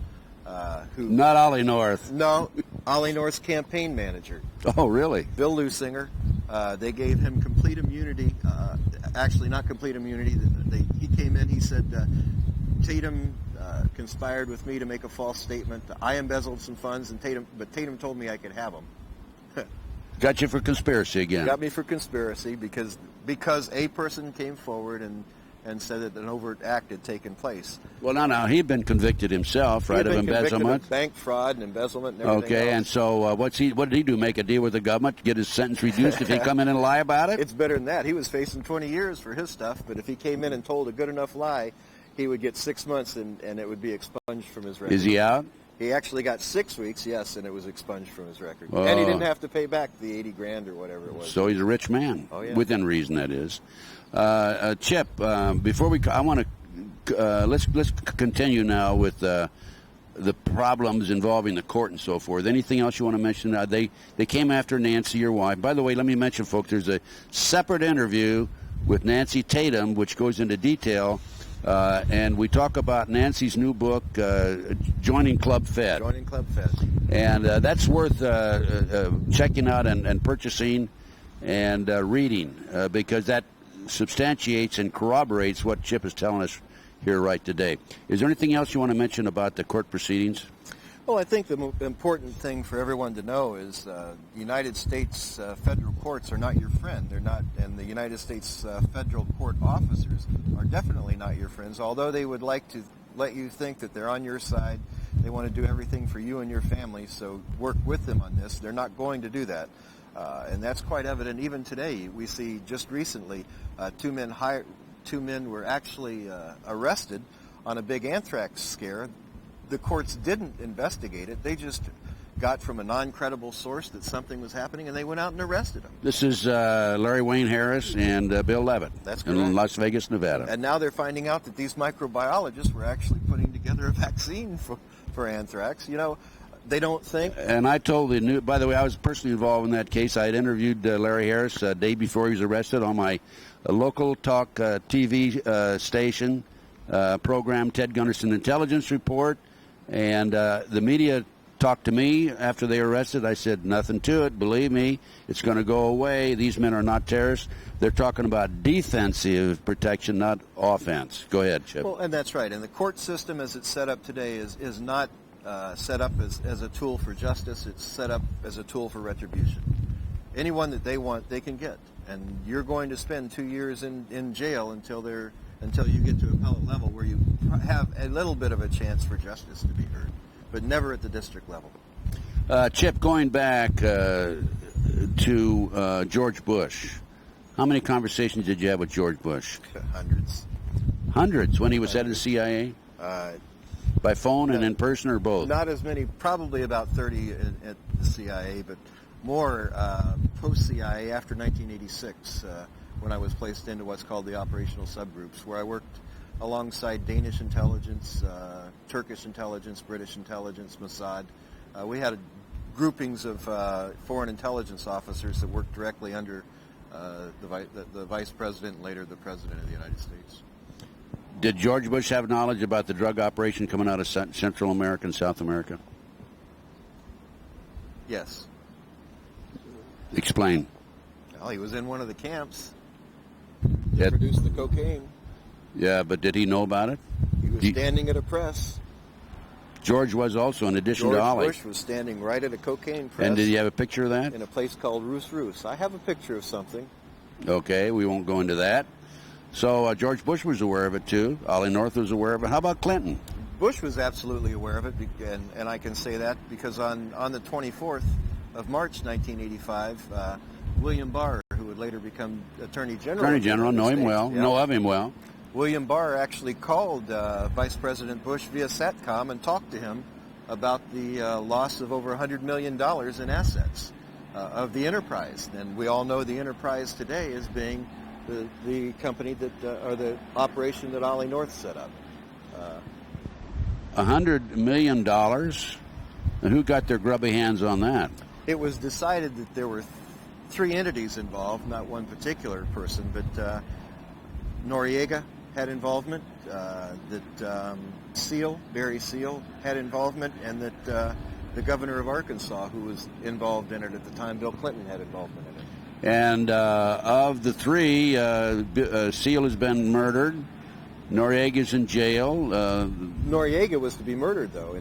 who... Not Ollie North. No, Ollie North's campaign manager. Oh, really? Bill Lusinger. They gave him complete immunity. Actually, not complete immunity. He came in, he said, Tatum conspired with me to make a false statement. I embezzled some funds, but Tatum told me I could have them. Got you for conspiracy again. Got me for conspiracy because a person came forward and and said that an overt act had taken place. Well, no, he'd been convicted himself, right, He had of been convicted embezzlement. of bank fraud and embezzlement and everything Okay, else. and so what did he do? Make a deal with the government to get his sentence reduced if he come in and lie about it? It's better than that. He was facing 20 years for his stuff, but if he came in and told a good enough lie, he would get 6 months and it would be expunged from his record. Is he out? He actually got 6 weeks, yes, and it was expunged from his record. And he didn't have to pay back the 80 grand or whatever it was. So he's a rich man. Oh, yeah. Within reason, that is. Chip, before I want to let's continue now with the problems involving the court and so forth. Anything else you want to mention? They came after Nancy, your wife. By the way, let me mention, folks, there's a separate interview with Nancy Tatum, which goes into detail, and we talk about Nancy's new book, Joining Club Fed. Joining Club Fed. And that's worth checking out and purchasing and reading because that substantiates and corroborates what Chip is telling us here right today. Is there anything else you want to mention about the court proceedings? Well, I think the important thing for everyone to know is the United States federal courts are not your friend. They're not, and the United States federal court officers are definitely not your friends, although they would like to let you think that they're on your side. They want to do everything for you and your family, so work with them on this. They're not going to do that. And that's quite evident even today. We see just recently two men were actually arrested on a big anthrax scare. The courts didn't investigate it. They just got from a non-credible source that something was happening, and they went out and arrested them. This is Larry Wayne Harris and Bill Levitt. That's in correct. Las Vegas, Nevada. And now they're finding out that these microbiologists were actually putting together a vaccine for anthrax. You know, they don't think. And I told the new. By the way, I was personally involved in that case. I had interviewed Larry Harris a day before he was arrested on my local talk TV station program, Ted Gunderson Intelligence Report, and the media talked to me after they were arrested. I said, nothing to it. Believe me, it's going to go away. These men are not terrorists. They're talking about defensive protection, not offense. Go ahead, Chip. Well, and that's right. And the court system as it's set up today is not set up as a tool for justice. It's set up as a tool for retribution. Anyone that they want, they can get. And you're going to spend 2 years in jail until you get to appellate level where you have a little bit of a chance for justice to be heard, but never at the district level. Chip, going back to George Bush, how many conversations did you have with George Bush? Hundreds. Hundreds when he was head of the CIA? By phone and in person or both? Not as many, probably about 30 at the CIA, but more post-CIA after 1986 when I was placed into what's called the operational subgroups, where I worked alongside Danish intelligence, Turkish intelligence, British intelligence, Mossad. We had groupings of foreign intelligence officers that worked directly under the Vice President and later the President of the United States. Did George Bush have knowledge about the drug operation coming out of Central America and South America? Yes. Explain. Well, he was in one of the camps. That Produced the cocaine. Yeah, but did he know about it? He was standing at a press. George was also, in addition to Ollie. George Bush was standing right at a cocaine press. And did you have a picture of that? In a place called Roos Roos. I have a picture of something. Okay, we won't go into that. So George Bush was aware of it, too. Ollie North was aware of it. How about Clinton? Bush was absolutely aware of it, and I can say that because on the 24th of March, 1985, William Barr, who would later become Attorney General. Attorney General, know him well, know of him well. William Barr actually called Vice President Bush via SATCOM and talked to him about the loss of over $100 million in assets of the enterprise. And we all know the enterprise today as being the company that, or the operation that Ollie North set up. $100 million? And who got their grubby hands on that? It was decided that there were three entities involved, not one particular person, but Noriega had involvement, that Barry Seal had involvement, and that the governor of Arkansas, who was involved in it at the time, Bill Clinton, had involvement in it. And of the three, Seal has been murdered. Noriega's in jail. Noriega was to be murdered, though,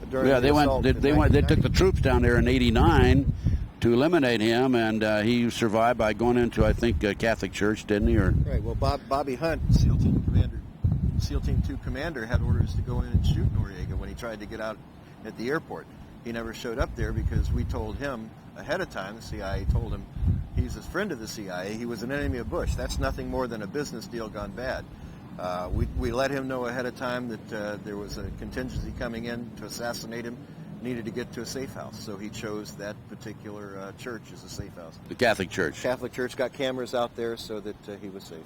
during yeah, the assault. They took the troops down there in '89, to eliminate him, and he survived by going into, I think, a Catholic church, didn't he? Or Right. Well, Bobby Hunt, SEAL Team 2 commander, had orders to go in and shoot Noriega when he tried to get out at the airport. He never showed up there because we told him ahead of time. The CIA told him he's a friend of the CIA. He was an enemy of Bush. That's nothing more than a business deal gone bad. We let him know ahead of time that there was a contingency coming in to assassinate him, needed to get to a safe house. So he chose that particular church as a safe house. the Catholic church. Catholic church got cameras out there so that he was safe.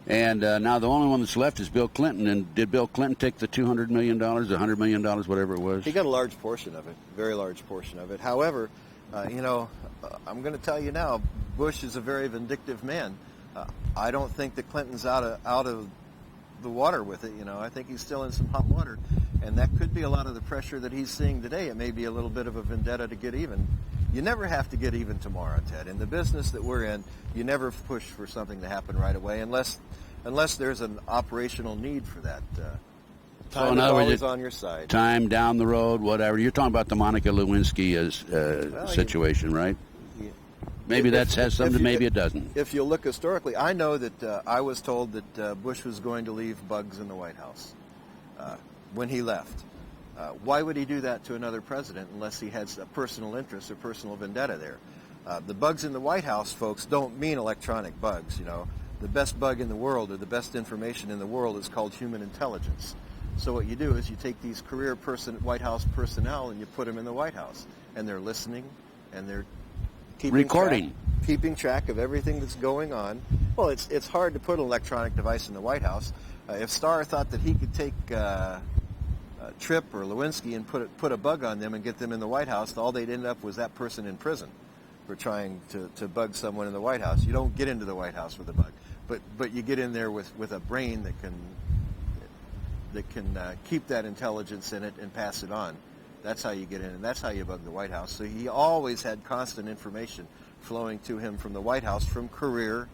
And now the only one that's left is Bill Clinton. And did Bill Clinton take the $200 million, $100 million, whatever it was? He got a large portion of it, very large portion of it. However, I'm going to tell you now, Bush is a very vindictive man. I don't think that Clinton's out of the water with it. I think he's still in some hot water, and that could be a lot of the pressure that he's seeing today. It may be a little bit of a vendetta to get even. You never have to get even tomorrow, Ted. In the business that we're in, you never push for something to happen right away unless there's an operational need for that. Time is always on your side. Time down the road, whatever. You're talking about the Monica Lewinsky situation, right? Yeah. Maybe that has something, maybe it doesn't. If you look historically, I know that I was told that Bush was going to leave bugs in the White House when he left. Why would he do that to another president unless he has a personal interest or personal vendetta there? The bugs in the White House, folks, don't mean electronic bugs. The best bug in the world or the best information in the world is called human intelligence. So what you do is you take these career White House personnel and you put them in the White House, and they're listening and they're keeping track of everything that's going on. Well, it's hard to put an electronic device in the White House. If Starr thought that he could take Tripp or Lewinsky and put a bug on them and get them in the White House, all they'd end up was that person in prison for trying to bug someone in the White House. You don't get into the White House with a bug, but you get in there with a brain that can keep that intelligence in it and pass it on. That's how you get in, and that's how you bug the White House. So he always had constant information flowing to him from the White House from career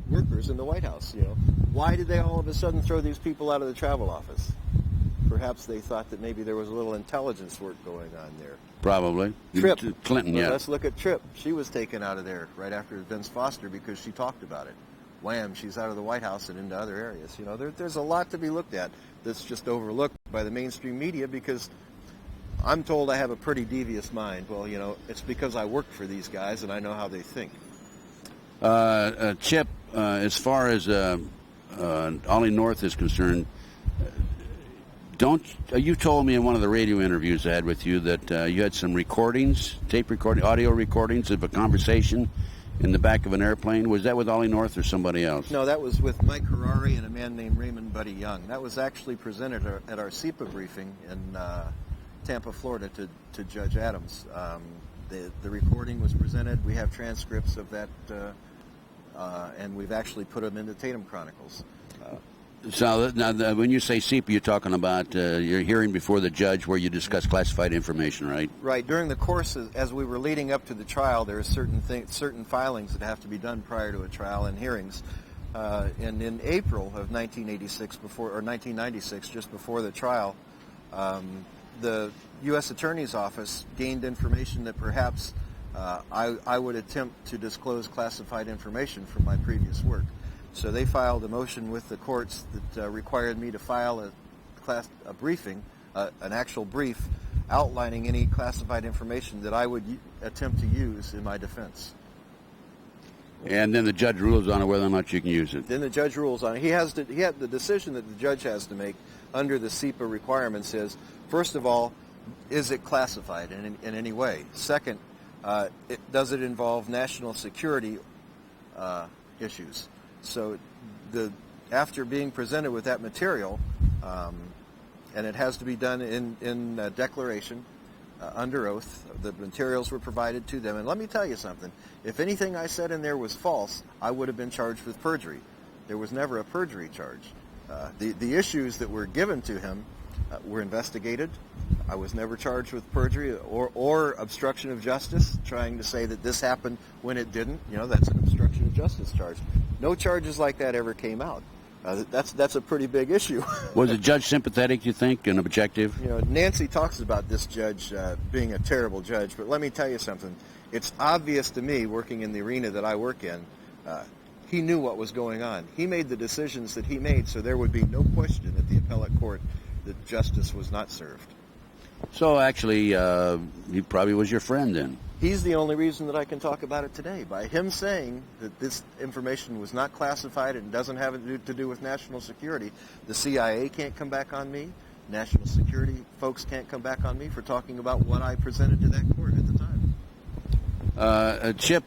workers in the White House. Why did they all of a sudden throw these people out of the travel office? Perhaps they thought that maybe there was a little intelligence work going on there. Probably. Tripp. Clinton, yeah. Let's look at Tripp. She was taken out of there right after Vince Foster because she talked about it. Wham, she's out of the White House and into other areas. There's a lot to be looked at that's just overlooked by the mainstream media because I'm told I have a pretty devious mind. Well, it's because I worked for these guys and I know how they think. Chip, as far as Ollie North is concerned, you told me in one of the radio interviews I had with you that you had some recordings, audio recordings of a conversation in the back of an airplane. Was that with Ollie North or somebody else? No, that was with Mike Harari and a man named Raymond Buddy Young. That was actually presented at our SEPA briefing in Tampa, Florida to Judge Adams. The recording was presented. We have transcripts of that, and we've actually put them in the Tatum Chronicles. So now, when you say SEPA, you're talking about your hearing before the judge where you discuss classified information, right? Right. During the course, as we were leading up to the trial, there are certain filings that have to be done prior to a trial and hearings. And in April of 1996, just before the trial, the U.S. Attorney's Office gained information that perhaps I would attempt to disclose classified information from my previous work. So they filed a motion with the courts that required me to file a briefing, an actual brief, outlining any classified information that I would attempt to use in my defense. And then the judge rules on it whether or not you can use it. Then the judge rules on it. He had the decision that the judge has to make under the SEPA requirements is, first of all, is it classified in any way? Second, does it involve national security issues? So after being presented with that material, and it has to be done in declaration, under oath, the materials were provided to them. And let me tell you something. If anything I said in there was false, I would have been charged with perjury. There was never a perjury charge. The issues that were given to him were investigated. I was never charged with perjury or obstruction of justice, trying to say that this happened when it didn't. That's an obstruction of justice charge. No charges like that ever came out. That's a pretty big issue. Was the judge sympathetic, you think, and objective? You know, Nancy talks about this judge being a terrible judge, but let me tell you something. It's obvious to me, working in the arena that I work in, he knew what was going on. He made the decisions that he made, so there would be no question at the appellate court that justice was not served. So actually, he probably was your friend then. He's the only reason that I can talk about it today. By him saying that this information was not classified and doesn't have to do with national security, the CIA can't come back on me. National security folks can't come back on me for talking about what I presented to that court at the time. Chip,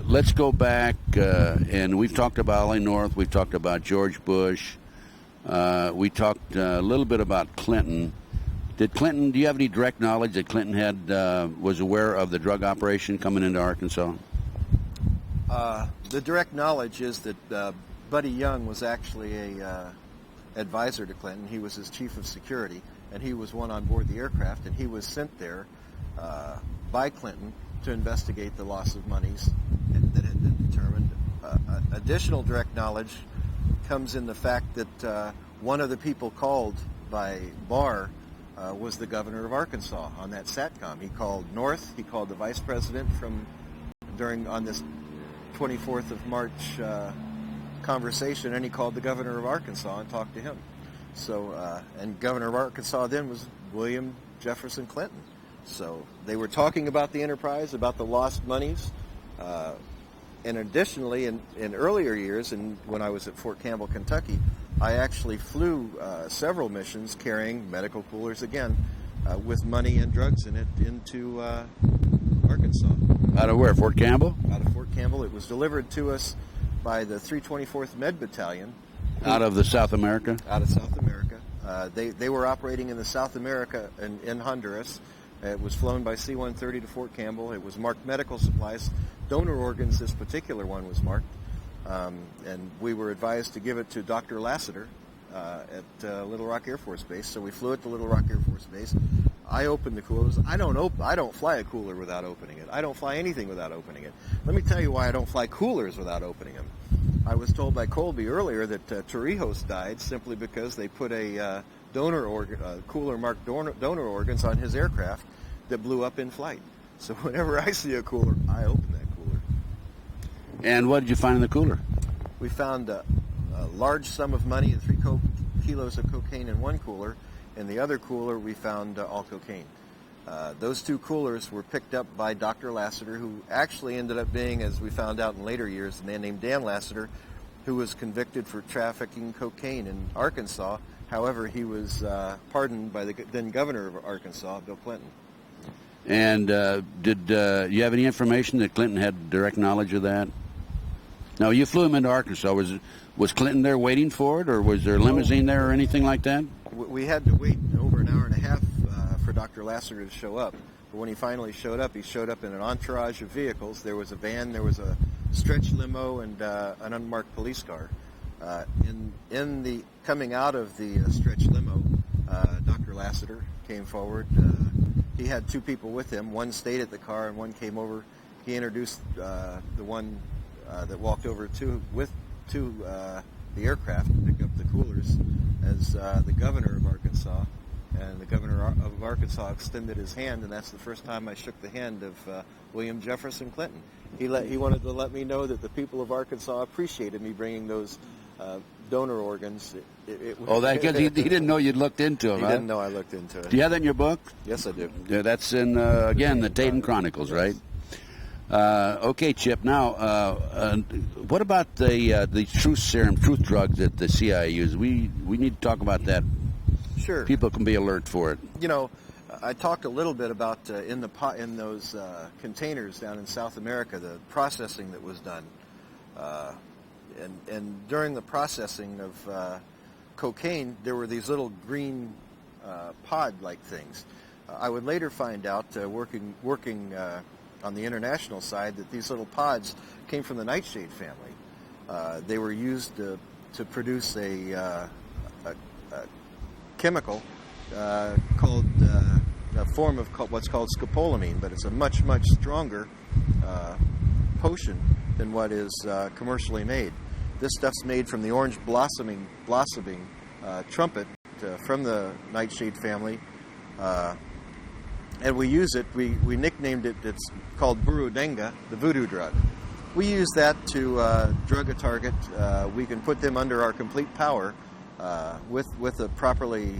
let's go back, and we've talked about Ollie North, we've talked about George Bush, we talked a little bit about Clinton. Do you have any direct knowledge that Clinton was aware of the drug operation coming into Arkansas? The direct knowledge is that Buddy Young was actually a advisor to Clinton. He was his chief of security, and he was one on board the aircraft, and he was sent there by Clinton to investigate the loss of monies that had been determined. Additional direct knowledge comes in the fact that one of the people called by Barr was the governor of Arkansas on that SATCOM. He called North, he called the vice president on this 24th of March conversation, and he called the governor of Arkansas and talked to him. So, and governor of Arkansas then was William Jefferson Clinton. So they were talking about the enterprise, about the lost monies. And additionally, in earlier years, and when I was at Fort Campbell, Kentucky, I actually flew several missions carrying medical coolers again with money and drugs in it into Arkansas. Out of where, Fort Campbell? Out of Fort Campbell. It was delivered to us by the 324th Med Battalion. Out of the South America? Out of South America. They were operating in the South America in Honduras. It was flown by C-130 to Fort Campbell. It was marked medical supplies. Donor organs, this particular one was marked. And we were advised to give it to Dr. Lassiter at Little Rock Air Force Base. So we flew it to Little Rock Air Force Base. I opened the coolers. I don't fly a cooler without opening it. I don't fly anything without opening it. Let me tell you why I don't fly coolers without opening them. I was told by Colby earlier that Torrijos died simply because they put a cooler marked donor organs on his aircraft that blew up in flight. So whenever I see a cooler, I open that cooler. And what did you find in the cooler? We found a large sum of money and 3 kilos of cocaine in one cooler. In the other cooler, we found all cocaine. Those 2 coolers were picked up by Dr. Lassiter, who actually ended up being, as we found out in later years, a man named Dan Lassiter, who was convicted for trafficking cocaine in Arkansas. However, he was pardoned by the then governor of Arkansas, Bill Clinton. And did you have any information that Clinton had direct knowledge of that? No, you flew him into Arkansas. Was Clinton there waiting for it, or was there a limousine there or anything like that? We had to wait over an hour and a half for Dr. Lassiter to show up. But when he finally showed up, he showed up in an entourage of vehicles. There was a van, there was a stretch limo, and an unmarked police car. In the coming out of the stretch limo, Dr. Lassiter came forward. He had 2 people with him. One stayed at the car, and one came over. He introduced the one that walked over to the aircraft to pick up the coolers as the governor of Arkansas. And the governor of Arkansas extended his hand, and that's the first time I shook the hand of William Jefferson Clinton. He wanted to let me know that the people of Arkansas appreciated me bringing those donor organs. He didn't know you'd looked into them. He didn't know I looked into it. Do you have that in your book? Yes, I do. Yeah, that's in again the Tatum Chronicles, right? Okay, Chip. Now, what about the truth serum, truth drugs that the CIA uses? We need to talk about that. Sure. People can be alert for it. You know, I talked a little bit about in those containers down in South America, the processing that was done, and during the processing of cocaine, there were these little green pod-like things. I would later find out, working on the international side, that these little pods came from the nightshade family. They were used to produce a chemical called a form of what's called scopolamine, but it's a much, much stronger potion than what is commercially made. This stuff's made from the orange blossoming trumpet from the nightshade family, and we use it. We nicknamed it. It's called Burudenga, the voodoo drug. We use that to drug a target. We can put them under our complete power with a properly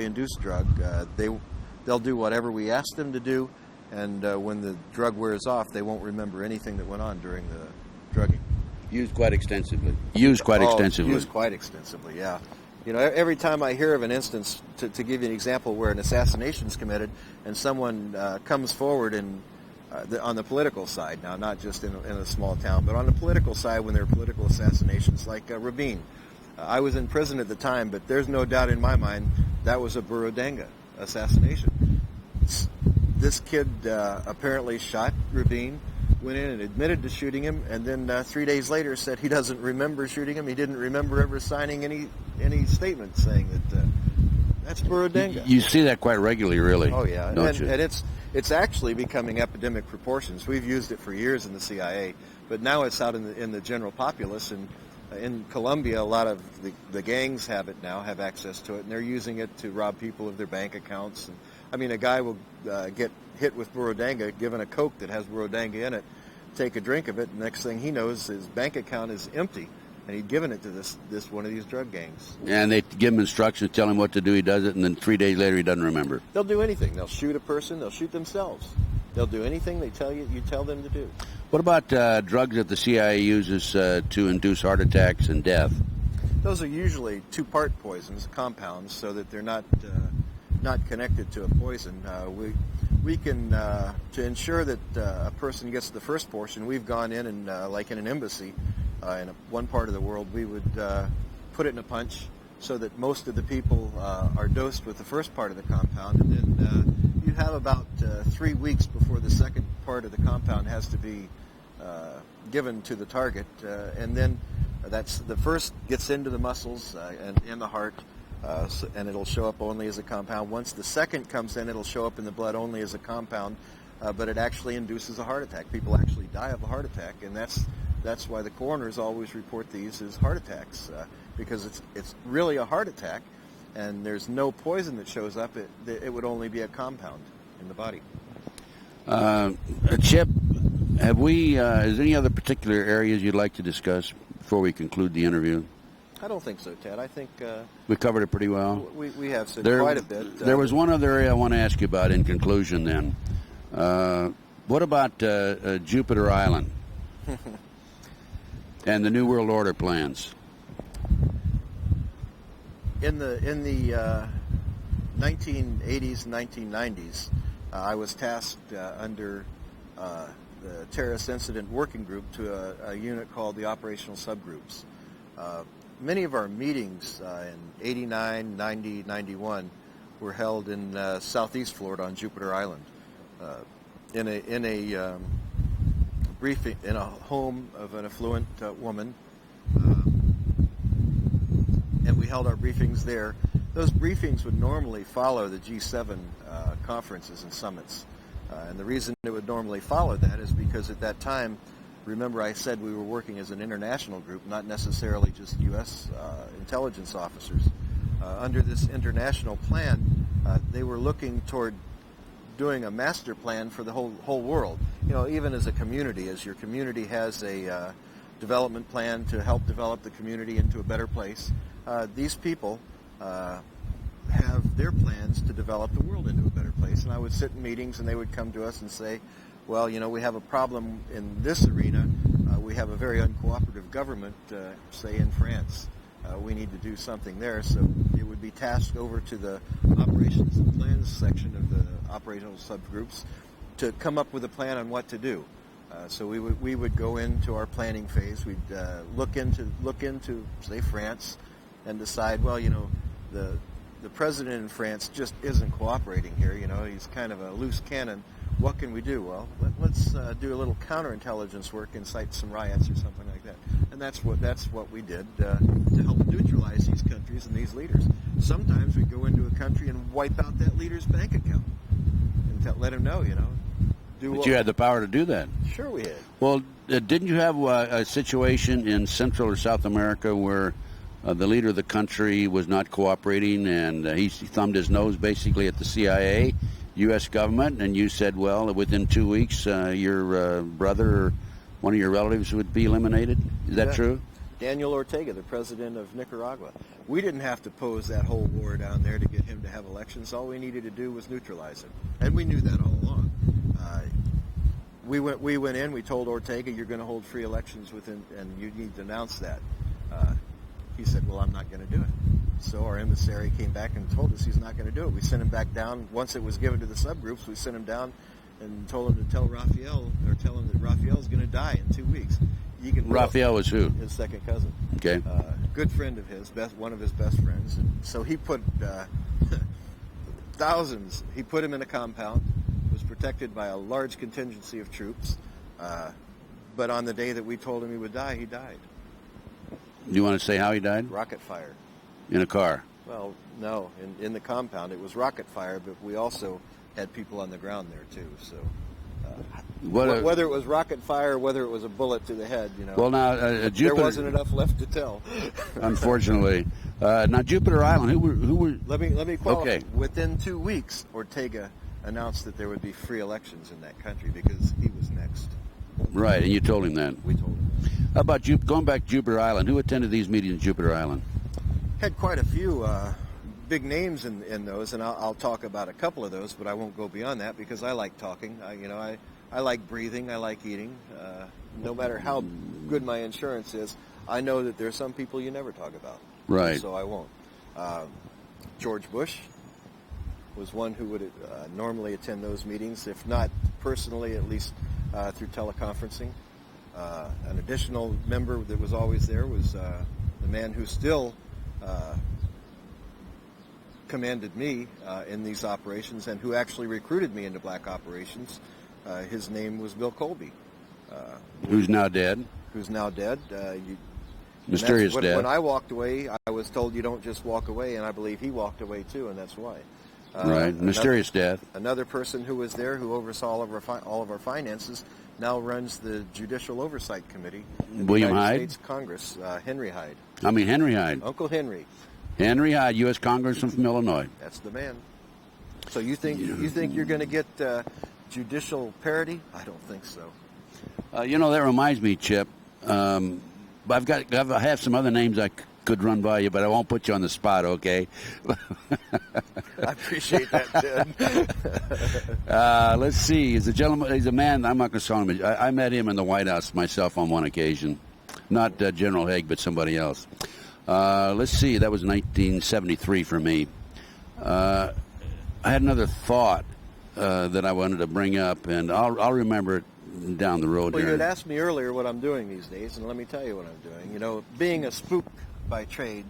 induced drug. They'll do whatever we ask them to do, and when the drug wears off, they won't remember anything that went on during the drugging. Used quite extensively. Used quite extensively, yeah. You know, every time I hear of an instance, to give you an example where an assassination is committed and someone comes forward and on the political side, now not just in a small town, but on the political side when there are political assassinations like Rabin. I was in prison at the time, but there's no doubt in my mind that was a Burudenga assassination. This kid apparently shot Rabin, went in and admitted to shooting him, and then 3 days later said he doesn't remember shooting him. He didn't remember ever signing any statement saying that that's Burudenga. You see that quite regularly, really. Oh yeah, don't you? And it's actually becoming epidemic proportions. We've used it for years in the CIA, but now it's out in the general populace. And in Colombia, a lot of the gangs have access to it, and they're using it to rob people of their bank accounts. And I mean, a guy will get hit with Burudenga, given a Coke that has Burudenga in it, take a drink of it, and next thing he knows, his bank account is empty, and he'd given it to this one of these drug gangs. And they give him instructions, tell him what to do, he does it, and then 3 days later he doesn't remember. They'll do anything. They'll shoot a person. They'll shoot themselves. They'll do anything you tell them to do. What about drugs that the CIA uses to induce heart attacks and death? Those are usually two-part poisons, compounds, so that they're not connected to a poison. We can, to ensure that a person gets the first portion, we've gone in and, like in an embassy in one part of the world, we would put it in a punch so that most of the people are dosed with the first part of the compound, and then you have about 3 weeks before the second part of the compound has to be given to the target, and then that's the first gets into the muscles and in the heart, and it'll show up only as a compound. Once the second comes in, it'll show up in the blood only as a compound, but it actually induces a heart attack. People actually die of a heart attack, and that's why the coroners always report these as heart attacks, because it's really a heart attack, and there's no poison that shows up. It would only be a compound in the body. Chip, is there any other particular areas you'd like to discuss before we conclude the interview? I don't think so, Ted. I think we covered it pretty well. We have said quite a bit. There was one other area I want to ask you about in conclusion then. What about Jupiter Island and the New World Order plans? In the 1980s and 1990s, I was tasked under the Terrorist Incident Working Group to a unit called the Operational Subgroups. Many of our meetings in 89, 90, 91 were held in southeast Florida on Jupiter Island, in a briefing in a home of an affluent woman, and we held our briefings there. Those briefings would normally follow the G7 conferences and summits, and the reason it would normally follow that is because at that time, remember I said we were working as an international group, not necessarily just U.S. Intelligence officers. Under this international plan, they were looking toward doing a master plan for the whole world. You know, even as a community, as your community has a development plan to help develop the community into a better place, these people have their plans to develop the world into a better place. And I would sit in meetings and they would come to us and say, well, you know, we have a problem in this arena. We have a very uncooperative government, say in France. We need to do something there. So it would be tasked over to the operations and plans section of the operational subgroups to come up with a plan on what to do. So we would go into our planning phase. We'd look into say France and decide, well, you know, the president in France just isn't cooperating here. You know, he's kind of a loose cannon. What can we do? Well, let's do a little counterintelligence work, incite some riots or something like that. And that's what we did to help neutralize these countries and these leaders. Sometimes we go into a country and wipe out that leader's bank account and let him know, you know, But you had the power to do that. Sure we had. Well, didn't you have a situation in Central or South America where the leader of the country was not cooperating, and he thumbed his nose basically at the CIA, U.S. government, and you said, well, within 2 weeks, your brother or one of your relatives would be eliminated? Is that true? Daniel Ortega, the president of Nicaragua. We didn't have to pose that whole war down there to get him to have elections. All we needed to do was neutralize him, and we knew that all along. We went in. We told Ortega, "You're going to hold free elections within, and you need to announce that." He said, "Well, I'm not going to do it." So our emissary came back and told us he's not going to do it. We sent him back down. Once it was given to the subgroups, we sent him down and told him to tell Rafael, or tell him that Rafael's going to die in 2 weeks. Rafael was who? His second cousin. Okay. Good friend of his, one of his best friends. And so he put thousands. He put him in a compound. Was protected by a large contingency of troops. But on the day that we told him he would die, he died. You want to say how he died? Rocket fire. In a car? Well, no. In the compound, it was rocket fire, but we also had people on the ground there too. So whether it was rocket fire or whether it was a bullet to the head, Well, now Jupiter, there wasn't enough left to tell. Unfortunately, now Jupiter Island. Who were? Let me qualify. Okay. Within 2 weeks, Ortega announced that there would be free elections in that country because he was next. Right, and you told him that. We told him. How about going back to Jupiter Island? Who attended these meetings in Jupiter Island? Had quite a few big names in those, and I'll talk about a couple of those, but I won't go beyond that because I like talking. I like breathing. I like eating. No matter how good my insurance is, I know that there are some people you never talk about. Right. So I won't. George Bush was one who would normally attend those meetings, if not personally, at least through teleconferencing. An additional member that was always there was the man who still commanded me in these operations and who actually recruited me into black operations. His name was Bill Colby. Who's now dead. Who's now dead. Mysterious death. When I walked away, I was told you don't just walk away, and I believe he walked away too, and that's why. Right, mysterious death. Another person who was there who oversaw all of our finances now runs the Judicial Oversight Committee in the William United Hyde? States Congress. Henry Hyde. Henry Hyde. Uncle Henry. Henry Hyde, U.S. Congressman from Illinois. That's the man. So you think you're going to get judicial parity? I don't think so. That reminds me, Chip. I have some other names I could run by you, but I won't put you on the spot, okay? I appreciate that, Ted. Let's see. He's a man. I'm not going to call him. I met him in the White House myself on one occasion. Not General Haig, but somebody else. Let's see. That was 1973 for me. I had another thought that I wanted to bring up, and I'll remember it down the road. Well, here. you had asked me earlier what I'm doing these days, and let me tell you what I'm doing. Being a spook by trade,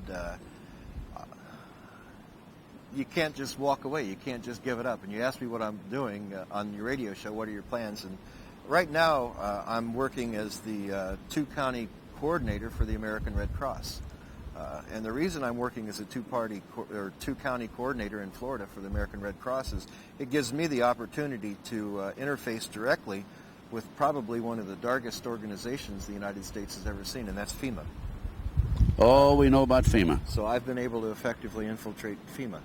you can't just walk away. You can't just give it up. And you asked me what I'm doing on your radio show. What are your plans? And right now, I'm working as the two-county coordinator for the American Red Cross. And the reason I'm working as a two-county coordinator in Florida for the American Red Cross is it gives me the opportunity to interface directly with probably one of the darkest organizations the United States has ever seen, and that's FEMA. Oh, we know about FEMA. So I've been able to effectively infiltrate FEMA.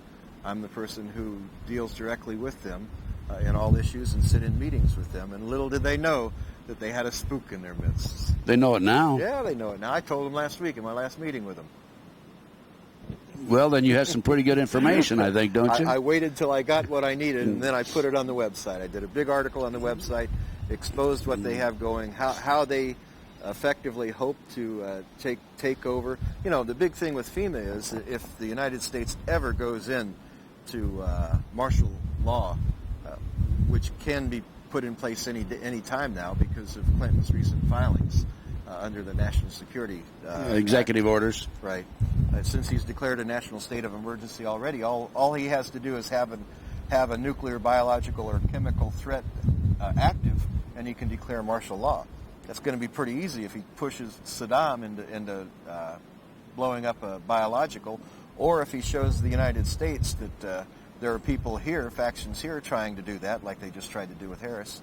I'm the person who deals directly with them in all issues and sit in meetings with them. And little did they know that they had a spook in their midst. They know it now. Yeah, they know it now. I told them last week in my last meeting with them. Well, then you have some pretty good information, I think, don't you? I waited till I got what I needed, and then I put it on the website. I did a big article on the website, exposed what they have going, how they effectively hope to take over. The big thing with FEMA is that if the United States ever goes in to martial law, which can be put in place any time now because of Clinton's recent filings under the National Security Executive Act. Orders. Right. Since he's declared a national state of emergency already, all he has to do is have a nuclear, biological, or chemical threat active, and he can declare martial law. That's going to be pretty easy if he pushes Saddam into blowing up a biological, or if he shows the United States that there are people here, factions here, trying to do that, like they just tried to do with Harris.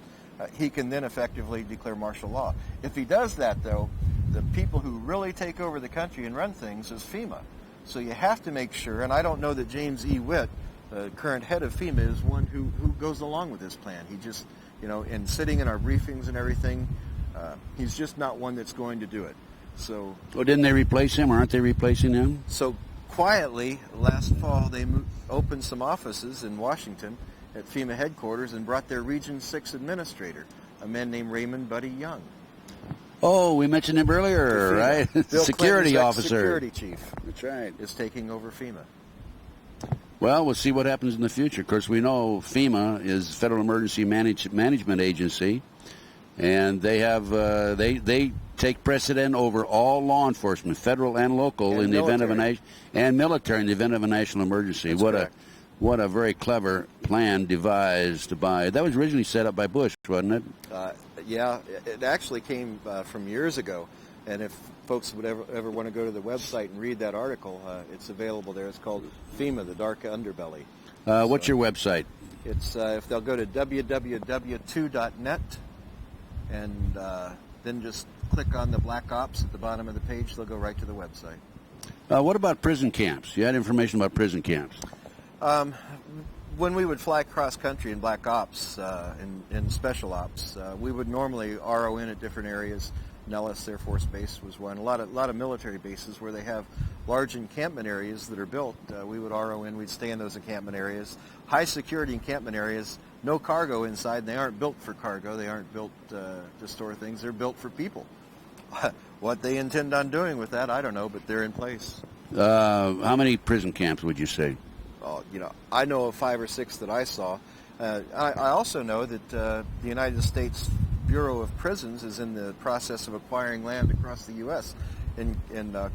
he can then effectively declare martial law. If he does that, though, the people who really take over the country and run things is FEMA. So you have to make sure, and I don't know that James E. Witt, the current head of FEMA, is one who goes along with this plan. He just, in sitting in our briefings and everything, he's just not one that's going to do it. So, well, didn't they replace him, or aren't they replacing him? So quietly, last fall, they opened some offices in Washington at FEMA headquarters and brought their Region 6 administrator, a man named Raymond Buddy Young. Oh, we mentioned him earlier, right? Bill Security Clinton's officer. Security chief. That's right. Is taking over FEMA. Well, we'll see what happens in the future. Of course, we know FEMA is Federal Emergency Management Agency, and they have they take precedent over all law enforcement, federal and local, And in the event of and military in the event of a national emergency. That's What a very clever plan devised by. That was originally set up by Bush, wasn't it? Yeah, it actually came from years ago. And if folks would ever want to go to the website and read that article, it's available there. It's called FEMA, the Dark Underbelly. What's your website? It's if they'll go to www.2.net and then just click on the Black Ops at the bottom of the page, they'll go right to the website. What about prison camps? You had information about prison camps. When we would fly cross country in Black Ops, in Special Ops, we would normally RO in at different areas. Nellis Air Force Base was one. A lot of military bases where they have large encampment areas that are built. We would RO in. We'd stay in those encampment areas. High security encampment areas. No cargo inside. They aren't built for cargo. They aren't built to store things. They're built for people. What they intend on doing with that, I don't know, but they're in place. How many prison camps would you say? I know of 5 or 6 that I saw. I also know that the United States Bureau of Prisons is in the process of acquiring land across the U.S. In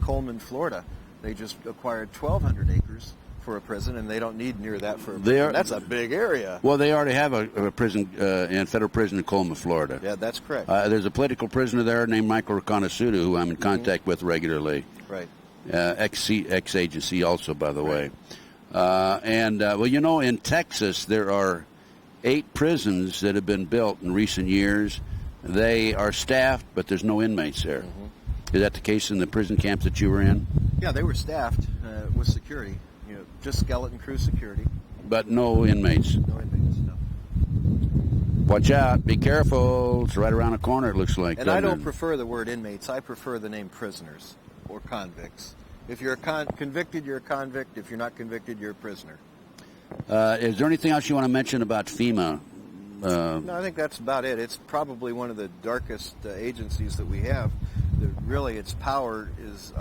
Coleman, Florida. They just acquired 1,200 acres for a prison, and they don't need near that for a prison. That's a big area. Well, they already have a prison, federal prison in Coleman, Florida. Yeah, that's correct. There's a political prisoner there named Michael Reconnaisuta, who I'm in contact with regularly. Right. Ex-agency also, by the way. In Texas, there are 8 prisons that have been built in recent years. They are staffed, but there's no inmates there. Mm-hmm. Is that the case in the prison camps that you were in? Yeah, they were staffed with security, just skeleton crew security. But no inmates? No inmates, no. Watch out. Be careful. It's right around the corner, it looks like. And I don't prefer the word inmates. I prefer the name prisoners or convicts. If you're convicted, you're a convict. If you're not convicted, you're a prisoner. Is there anything else you want to mention about FEMA? No, I think that's about it. It's probably one of the darkest agencies that we have. Really, its power is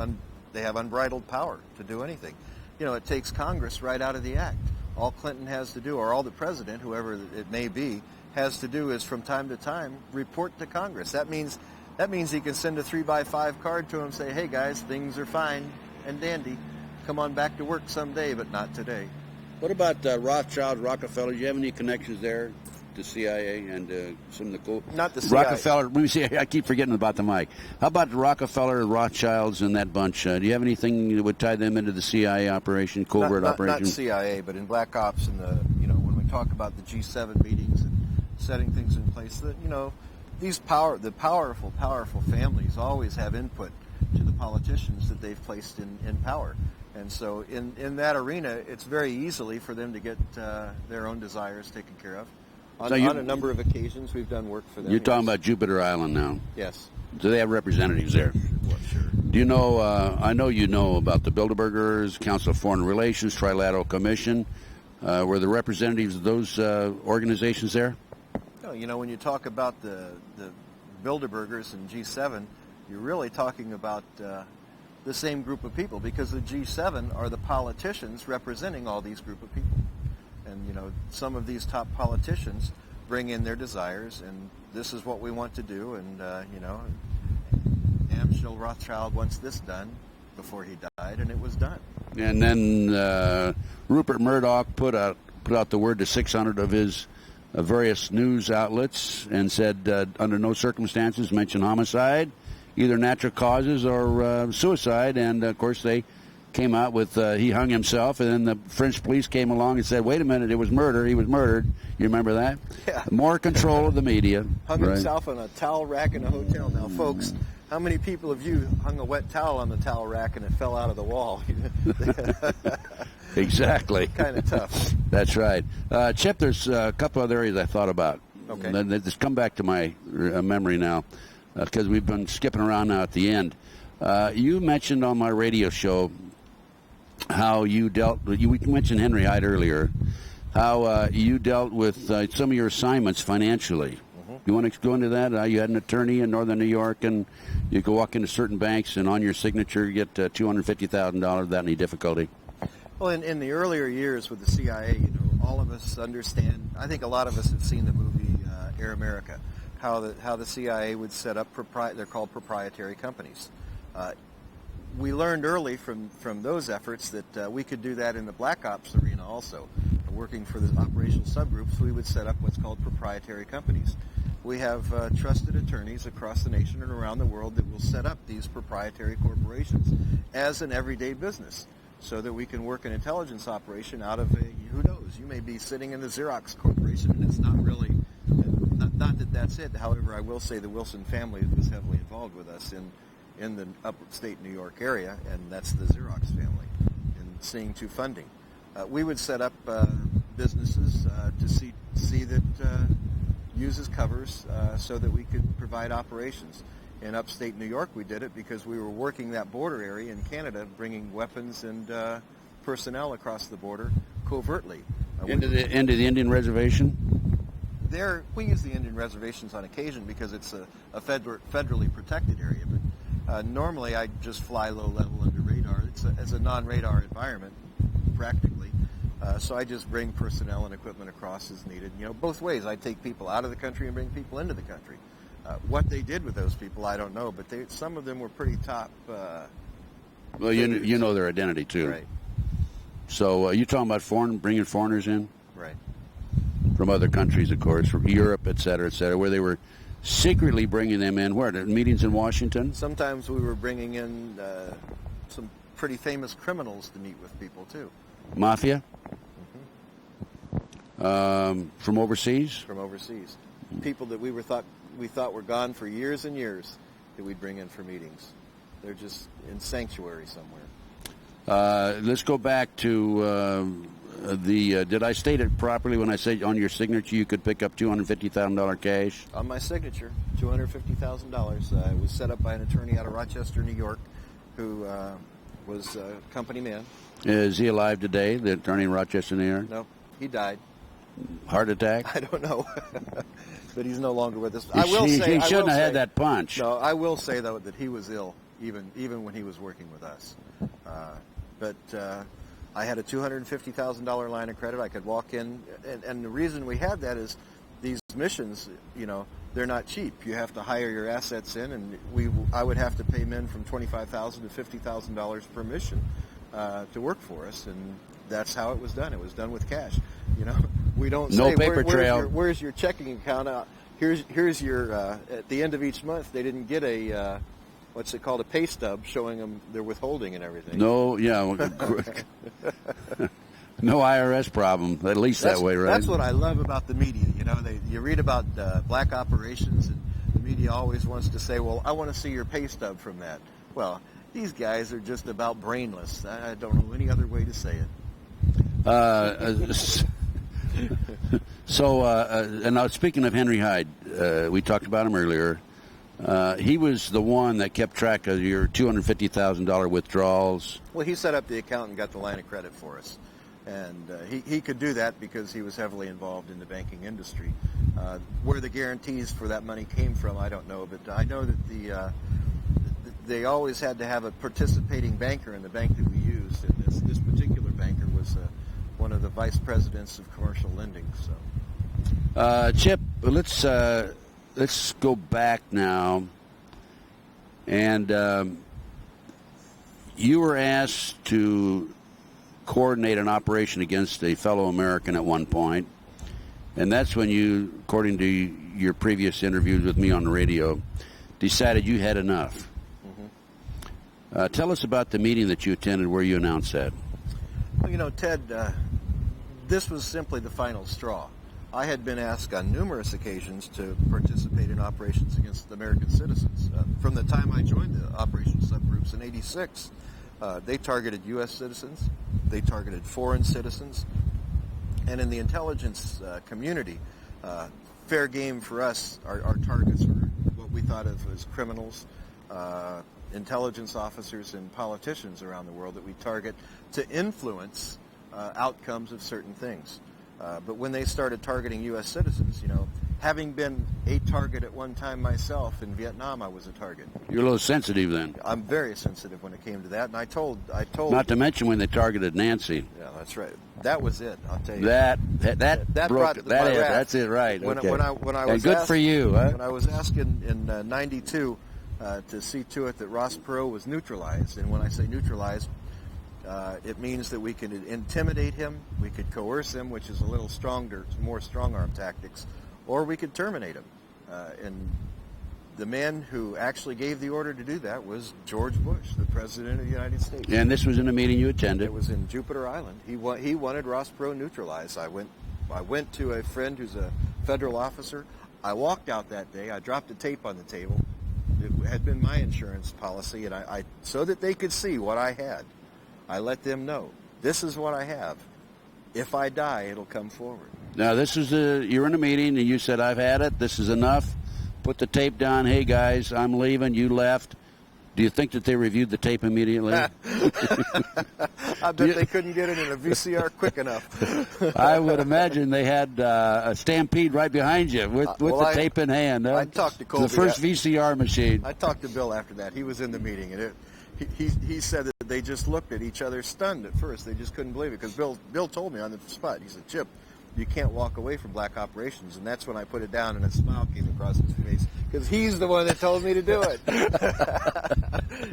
they have unbridled power to do anything. It takes Congress right out of the act. All Clinton has to do, or all the president, whoever it may be, has to do is from time to time report to Congress. That means he can send a 3x5 card to them and say, hey guys, things are fine and dandy. Come on back to work someday, but not today. What about Rothschild, Rockefeller? Do you have any connections there? The CIA and some of the cool... Not the CIA. Rockefeller, let me see, I keep forgetting about the mic. How about Rockefeller and Rothschilds and that bunch? Do you have anything that would tie them into the CIA operation, covert operation? Not CIA, but in Black Ops and when we talk about the G7 meetings and setting things in place, these powerful families always have input to the politicians that they've placed in power. And so in that arena, it's very easily for them to get their own desires taken care of. On a number of occasions, we've done work for them. You're talking about Jupiter Island now? Yes. Do they have representatives there? Well, sure. Do you know, I know you know about the Bilderbergers, Council of Foreign Relations, Trilateral Commission. Were the representatives of those organizations there? When you talk about the Bilderbergers and G7, you're really talking about the same group of people, because the G7 are the politicians representing all these group of people. And, some of these top politicians bring in their desires, and this is what we want to do, and, Amschel Rothschild wants this done before he died, and it was done. And then Rupert Murdoch put out the word to 600 of his various news outlets and said, under no circumstances mention homicide, either natural causes or suicide, and, of course, they came out with he hung himself, and then the French police came along and said, "Wait a minute, it was murder. He was murdered." You remember that? Yeah. More control of the media. Hung right? himself on a towel rack in a hotel. Now, folks, how many people have you hung a wet towel on the towel rack and it fell out of the wall? Exactly. Kind of tough. That's right. Chip, there's a couple other areas I thought about. Okay. And they just come back to my memory now, because we've been skipping around now at the end. You mentioned on my radio show how you dealt with, we mentioned Henry Hyde earlier, how you dealt with some of your assignments financially. You want to go into that? You had an attorney in Northern New York, and you could walk into certain banks, and on your signature, you get $250,000 without any difficulty. Well, in the earlier years with the CIA, all of us understand. I think a lot of us have seen the movie Air America, how the CIA would set up they're called proprietary companies. We learned early from those efforts that we could do that in the Black Ops arena also. Working for the operational subgroups, we would set up what's called proprietary companies. We have trusted attorneys across the nation and around the world that will set up these proprietary corporations as an everyday business, so that we can work an intelligence operation out of who knows, you may be sitting in the Xerox Corporation, and it's not really, not that that's it. However, I will say the Wilson family was heavily involved with us in the upstate New York area, and that's the Xerox family, in seeing to funding. We would set up businesses to see that uses covers so that we could provide operations. In upstate New York, we did it because we were working that border area in Canada, bringing weapons and personnel across the border covertly. Into the Indian reservation? There, we use the Indian reservations on occasion because it's a federally protected area. But normally, I just fly low level under radar. It's a non-radar environment, practically. So I just bring personnel and equipment across as needed. Both ways. I take people out of the country and bring people into the country. What they did with those people, I don't know, but some of them were pretty top. Well, you know their identity too. Right. So you talking about bringing foreigners in? Right. From other countries, of course, from Europe, et cetera, where they were secretly bringing them in. Where? Meetings in Washington? Sometimes we were bringing in some pretty famous criminals to meet with people too. Mafia? From overseas? From overseas. People that we thought were gone for years and years that we'd bring in for meetings. They're just in sanctuary somewhere. Let's go back to did I state it properly when I say on your signature you could pick up $250,000 cash? On my signature, $250,000. It was set up by an attorney out of Rochester, New York, who was a company man. Is he alive today, the attorney in Rochester, New York? No, he died. Heart attack? I don't know. But he's no longer with us. He shouldn't have had that punch. No, I will say, though, that he was ill, even when he was working with us. But I had a $250,000 line of credit. I could walk in, and the reason we had that is these missions, they're not cheap. You have to hire your assets in, and I would have to pay men from $25,000 to $50,000 per mission to work for us, and that's how it was done. It was done with cash. We don't no say paper trail. Where's your checking account? Here's your at the end of each month. They didn't get a what's it called, a pay stub showing them their withholding and everything. No, yeah, no IRS problem. At least that way, right? That's what I love about the media. You read about black operations, and the media always wants to say, "Well, I want to see your pay stub from that." Well, these guys are just about brainless. I don't know any other way to say it. And now speaking of Henry Hyde, we talked about him earlier. He was the one that kept track of your $250,000 withdrawals. Well, he set up the account and got the line of credit for us. And he could do that because he was heavily involved in the banking industry. Where the guarantees for that money came from, I don't know. But I know that they always had to have a participating banker in the bank that we used. And this particular banker was one of the vice presidents of commercial lending. So, Chip, let's go back now. And you were asked to coordinate an operation against a fellow American at one point, and that's when you, according to your previous interviews with me on the radio, decided you had enough. Tell us about the meeting that you attended where you announced that. Well, Ted, this was simply the final straw. I had been asked on numerous occasions to participate in operations against American citizens. From the time I joined the operations subgroups in '86, they targeted U.S. citizens, they targeted foreign citizens, and in the intelligence community, fair game for us, our targets were what we thought of as criminals, intelligence officers, and politicians around the world that we target to influence outcomes of certain things. But when they started targeting U.S. citizens, having been a target at one time myself in Vietnam, I was a target. You're a little sensitive then. I'm very sensitive when it came to that, and I told. Not to mention when they targeted Nancy. Yeah, that's right. That was it. I'll tell you. That brought that my is, wrath. that's it, right? When okay. when I was and good asked, for you. Huh? When I was asked in '92 to see to it that Ross Perot was neutralized, and when I say neutralized, it means that we could intimidate him, we could coerce him, which is a little stronger, more strong-arm tactics, or we could terminate him. And the man who actually gave the order to do that was George Bush, the President of the United States. And this was in a meeting you attended. It was in Jupiter Island. He wanted Ross Perot neutralized. I went to a friend who's a federal officer. I walked out that day. I dropped a tape on the table. It had been my insurance policy, and I so that they could see what I had, I let them know, this is what I have. If I die, it'll come forward. Now, you're in a meeting, and you said, I've had it. This is enough. Put the tape down. Hey, guys, I'm leaving. You left. Do you think that they reviewed the tape immediately? I bet they couldn't get it in a VCR quick enough. I would imagine they had a stampede right behind you with the tape in hand. I talked to Colby. The first VCR machine. I talked to Bill after that. He was in the meeting, and he said that they just looked at each other stunned at first. They just couldn't believe it because Bill told me on the spot. He said, Chip, you can't walk away from black operations. And that's when I put it down, and a smile came across his face because he's the one that told me to do it.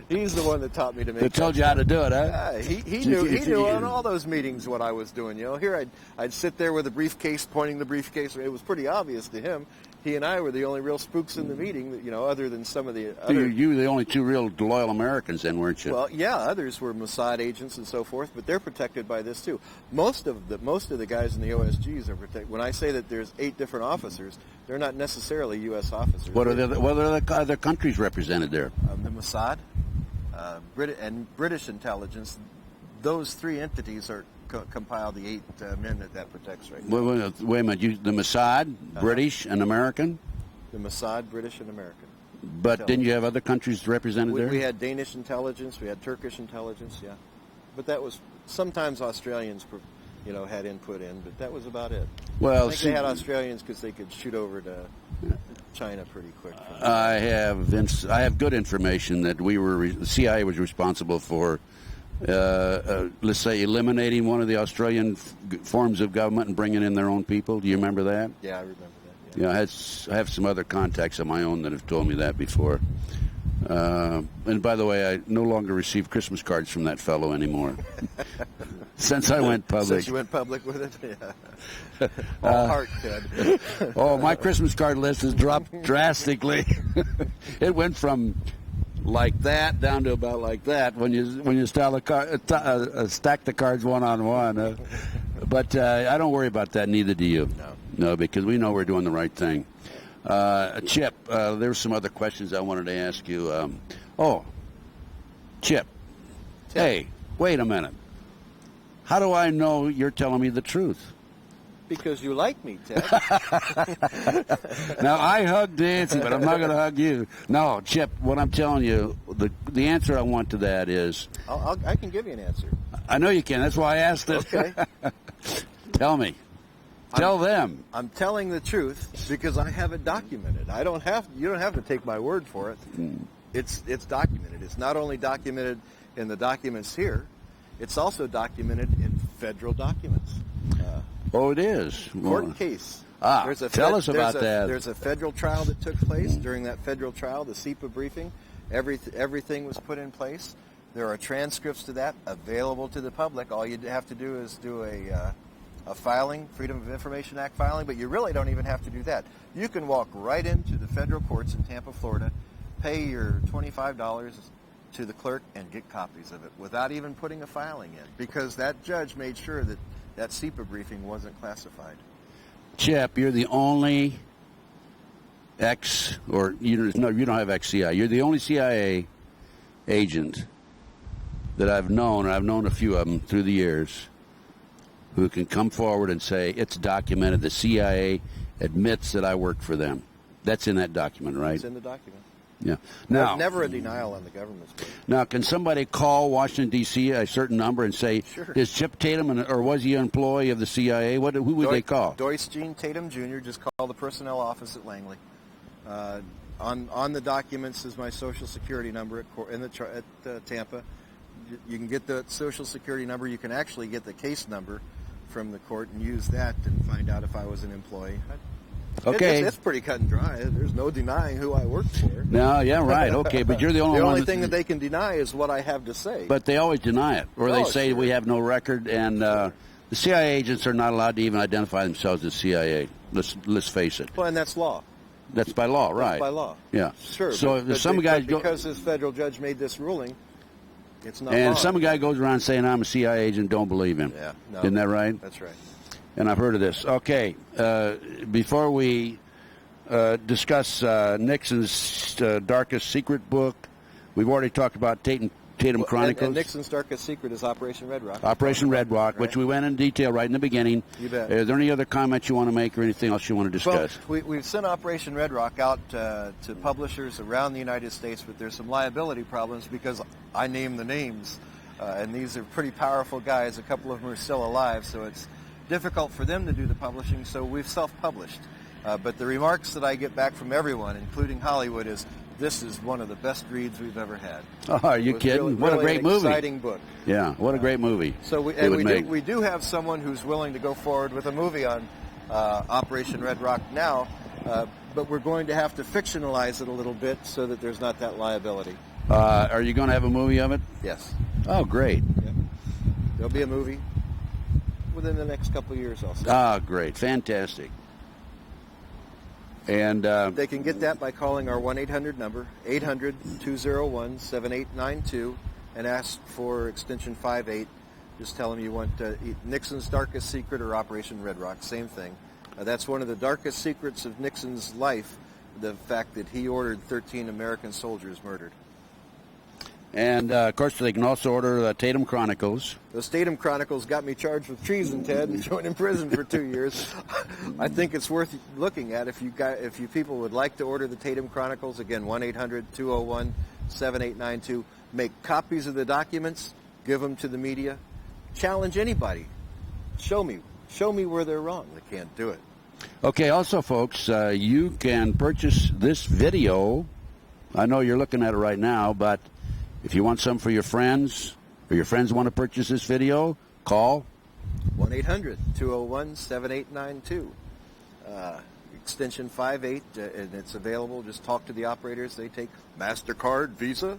He's the one that taught me to make it. That told you how to do it, huh? He knew on all those meetings what I was doing. Here I'd sit there with a briefcase, pointing the briefcase. It was pretty obvious to him. He and I were the only real spooks in the meeting, other than some of the other... You were the only two real loyal Americans then, weren't you? Well, yeah, others were Mossad agents and so forth, but they're protected by this too. Most of the guys in the OSGs are protected. When I say that there's 8 different officers, they're not necessarily U.S. officers. What are the other countries represented there? The Mossad, and British intelligence. Those 3 entities are compile the 8 men that protects right now. Wait a minute. The Mossad, British, and American? The Mossad, British, and American. But didn't you have other countries represented there? We had Danish intelligence. We had Turkish intelligence, yeah. But that was... Sometimes Australians, had input in, but that was about it. Well, I think they had Australians because they could shoot over to China pretty quick. I have good information that the CIA was responsible for let's say, eliminating one of the Australian forms of government and bringing in their own people. Do you remember that? Yeah, I remember that. Yeah, I have some other contacts of my own that have told me that before. And by the way, I no longer receive Christmas cards from that fellow anymore. Since I went public. Since you went public with it? Yeah. All heart, Ted. My Christmas card list has dropped drastically. It went from like that down to about like that when you stack the cards one on one. But I don't worry about that. Neither do you. No, because we know we're doing the right thing. Chip, there's some other questions I wanted to ask you. Chip. Hey, wait a minute. How do I know you're telling me the truth? Because you like me, Ted. Now, I hugged Nancy, but I'm not going to hug you. No, Chip, what I'm telling you, the answer I want to that is... I can give you an answer. I know you can. That's why I asked it. Okay. Tell me. Tell them. I'm telling the truth because I have it documented. You don't have to take my word for it. It's documented. It's not only documented in the documents here, it's also documented in federal documents. It is. Court case. Tell us about that. There's a federal trial that took place. During that federal trial, the SEPA briefing, everything was put in place. There are transcripts to that available to the public. All you have to do is do a filing, Freedom of Information Act filing, but you really don't even have to do that. You can walk right into the federal courts in Tampa, Florida, pay your $25, to the clerk and get copies of it without even putting a filing in, because that judge made sure that that SEPA briefing wasn't classified. Chip, you're the only you don't have ex-CIA. You're the only CIA agent that I've known, and I've known a few of them through the years, who can come forward and say, it's documented, the CIA admits that I worked for them. That's in that document, right? It's in the document. Yeah. Now, never a denial on the government's part. Now, can somebody call Washington, D.C., a certain number and say, Sure. Is Chip Tatum, or was he an employee of the CIA? Who would they call? Doyce Gene Tatum Jr., just call the personnel office at Langley. On the documents is my Social Security number at Tampa. You can get the Social Security number. You can actually get the case number from the court and use that and find out if I was an employee. Okay. It's pretty cut and dry. There's no denying who I worked for. No, yeah, right. Okay, but you're the only the one. only thing that they can deny is what I have to say. But they always deny it, or they say sure. we have no record, and the CIA agents are not allowed to even identify themselves as CIA. Let's face it. Well, and that's law. That's by law, right? That's by law. Yeah. Sure. So but some guys because this federal judge made this ruling, it's not. And law. some guy goes around saying I'm a CIA agent, don't believe him. Yeah. No, Isn't that right? That's right. And I've heard of this. Okay. Before we discuss Nixon's darkest secret book, we've already talked about Tatum Chronicles. And Nixon's darkest secret is Operation Red Rock. Operation Red Rock, right? Which we went in detail right in the beginning. You bet. Are there any other comments you want to make or anything else you want to discuss? Well, we've sent Operation Red Rock out to publishers around the United States, but there's some liability problems because I name the names, and these are pretty powerful guys. A couple of them are still alive, so it's difficult for them to do the publishing, so we've self-published. But the remarks that I get back from everyone, including Hollywood, is this is one of the best reads we've ever had. Oh, are you kidding? Really, what a great movie. Exciting book. Yeah, what a great movie. So we do have someone who's willing to go forward with a movie on Operation Red Rock now, but we're going to have to fictionalize it a little bit so that there's not that liability. Are you going to have a movie of it? Yes. Oh, great. Yeah. There'll be a movie within the next couple of years also. Ah, great. Fantastic. And they can get that by calling our 1-800 number, 800-201-7892, and ask for extension 58. Just tell them you want Nixon's Darkest Secret or Operation Red Rock, same thing. That's one of the darkest secrets of Nixon's life, the fact that he ordered 13 American soldiers murdered. And, of course, they can also order the Tatum Chronicles. Those Tatum Chronicles got me charged with treason, Ted, and thrown in prison for 2 years. I think it's worth looking at if you people would like to order the Tatum Chronicles. Again, 1-800-201-7892. Make copies of the documents. Give them to the media. Challenge anybody. Show me where they're wrong. They can't do it. Okay, also, folks, you can purchase this video. I know you're looking at it right now, but if you want some for your friends, or your friends want to purchase this video, call 1-800-201-7892. Extension 58, and it's available. Just talk to the operators. They take MasterCard, Visa,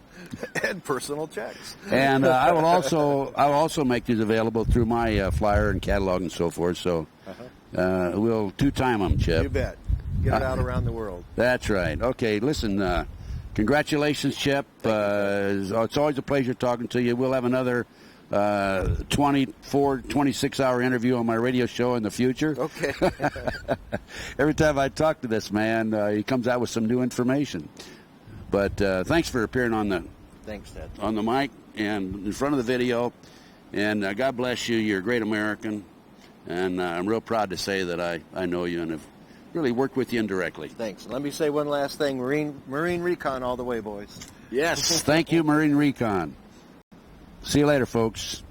and personal checks. And I will also make these available through my flyer and catalog and so forth. So we'll two-time them, Chip. You bet. Get it out around the world. That's right. Okay, listen. Congratulations, Chip. It's always a pleasure talking to you. We'll have another 26-hour interview on my radio show in the future. Okay. Every time I talk to this man, he comes out with some new information. But thanks for appearing on the Ted. On the mic and in front of the video. And God bless you. You're a great American. And I'm real proud to say that I know you and have really worked with you indirectly. Thanks. Let me say one last thing. Marine Recon all the way, boys. Yes. Thank you, Marine Recon. See you later, folks.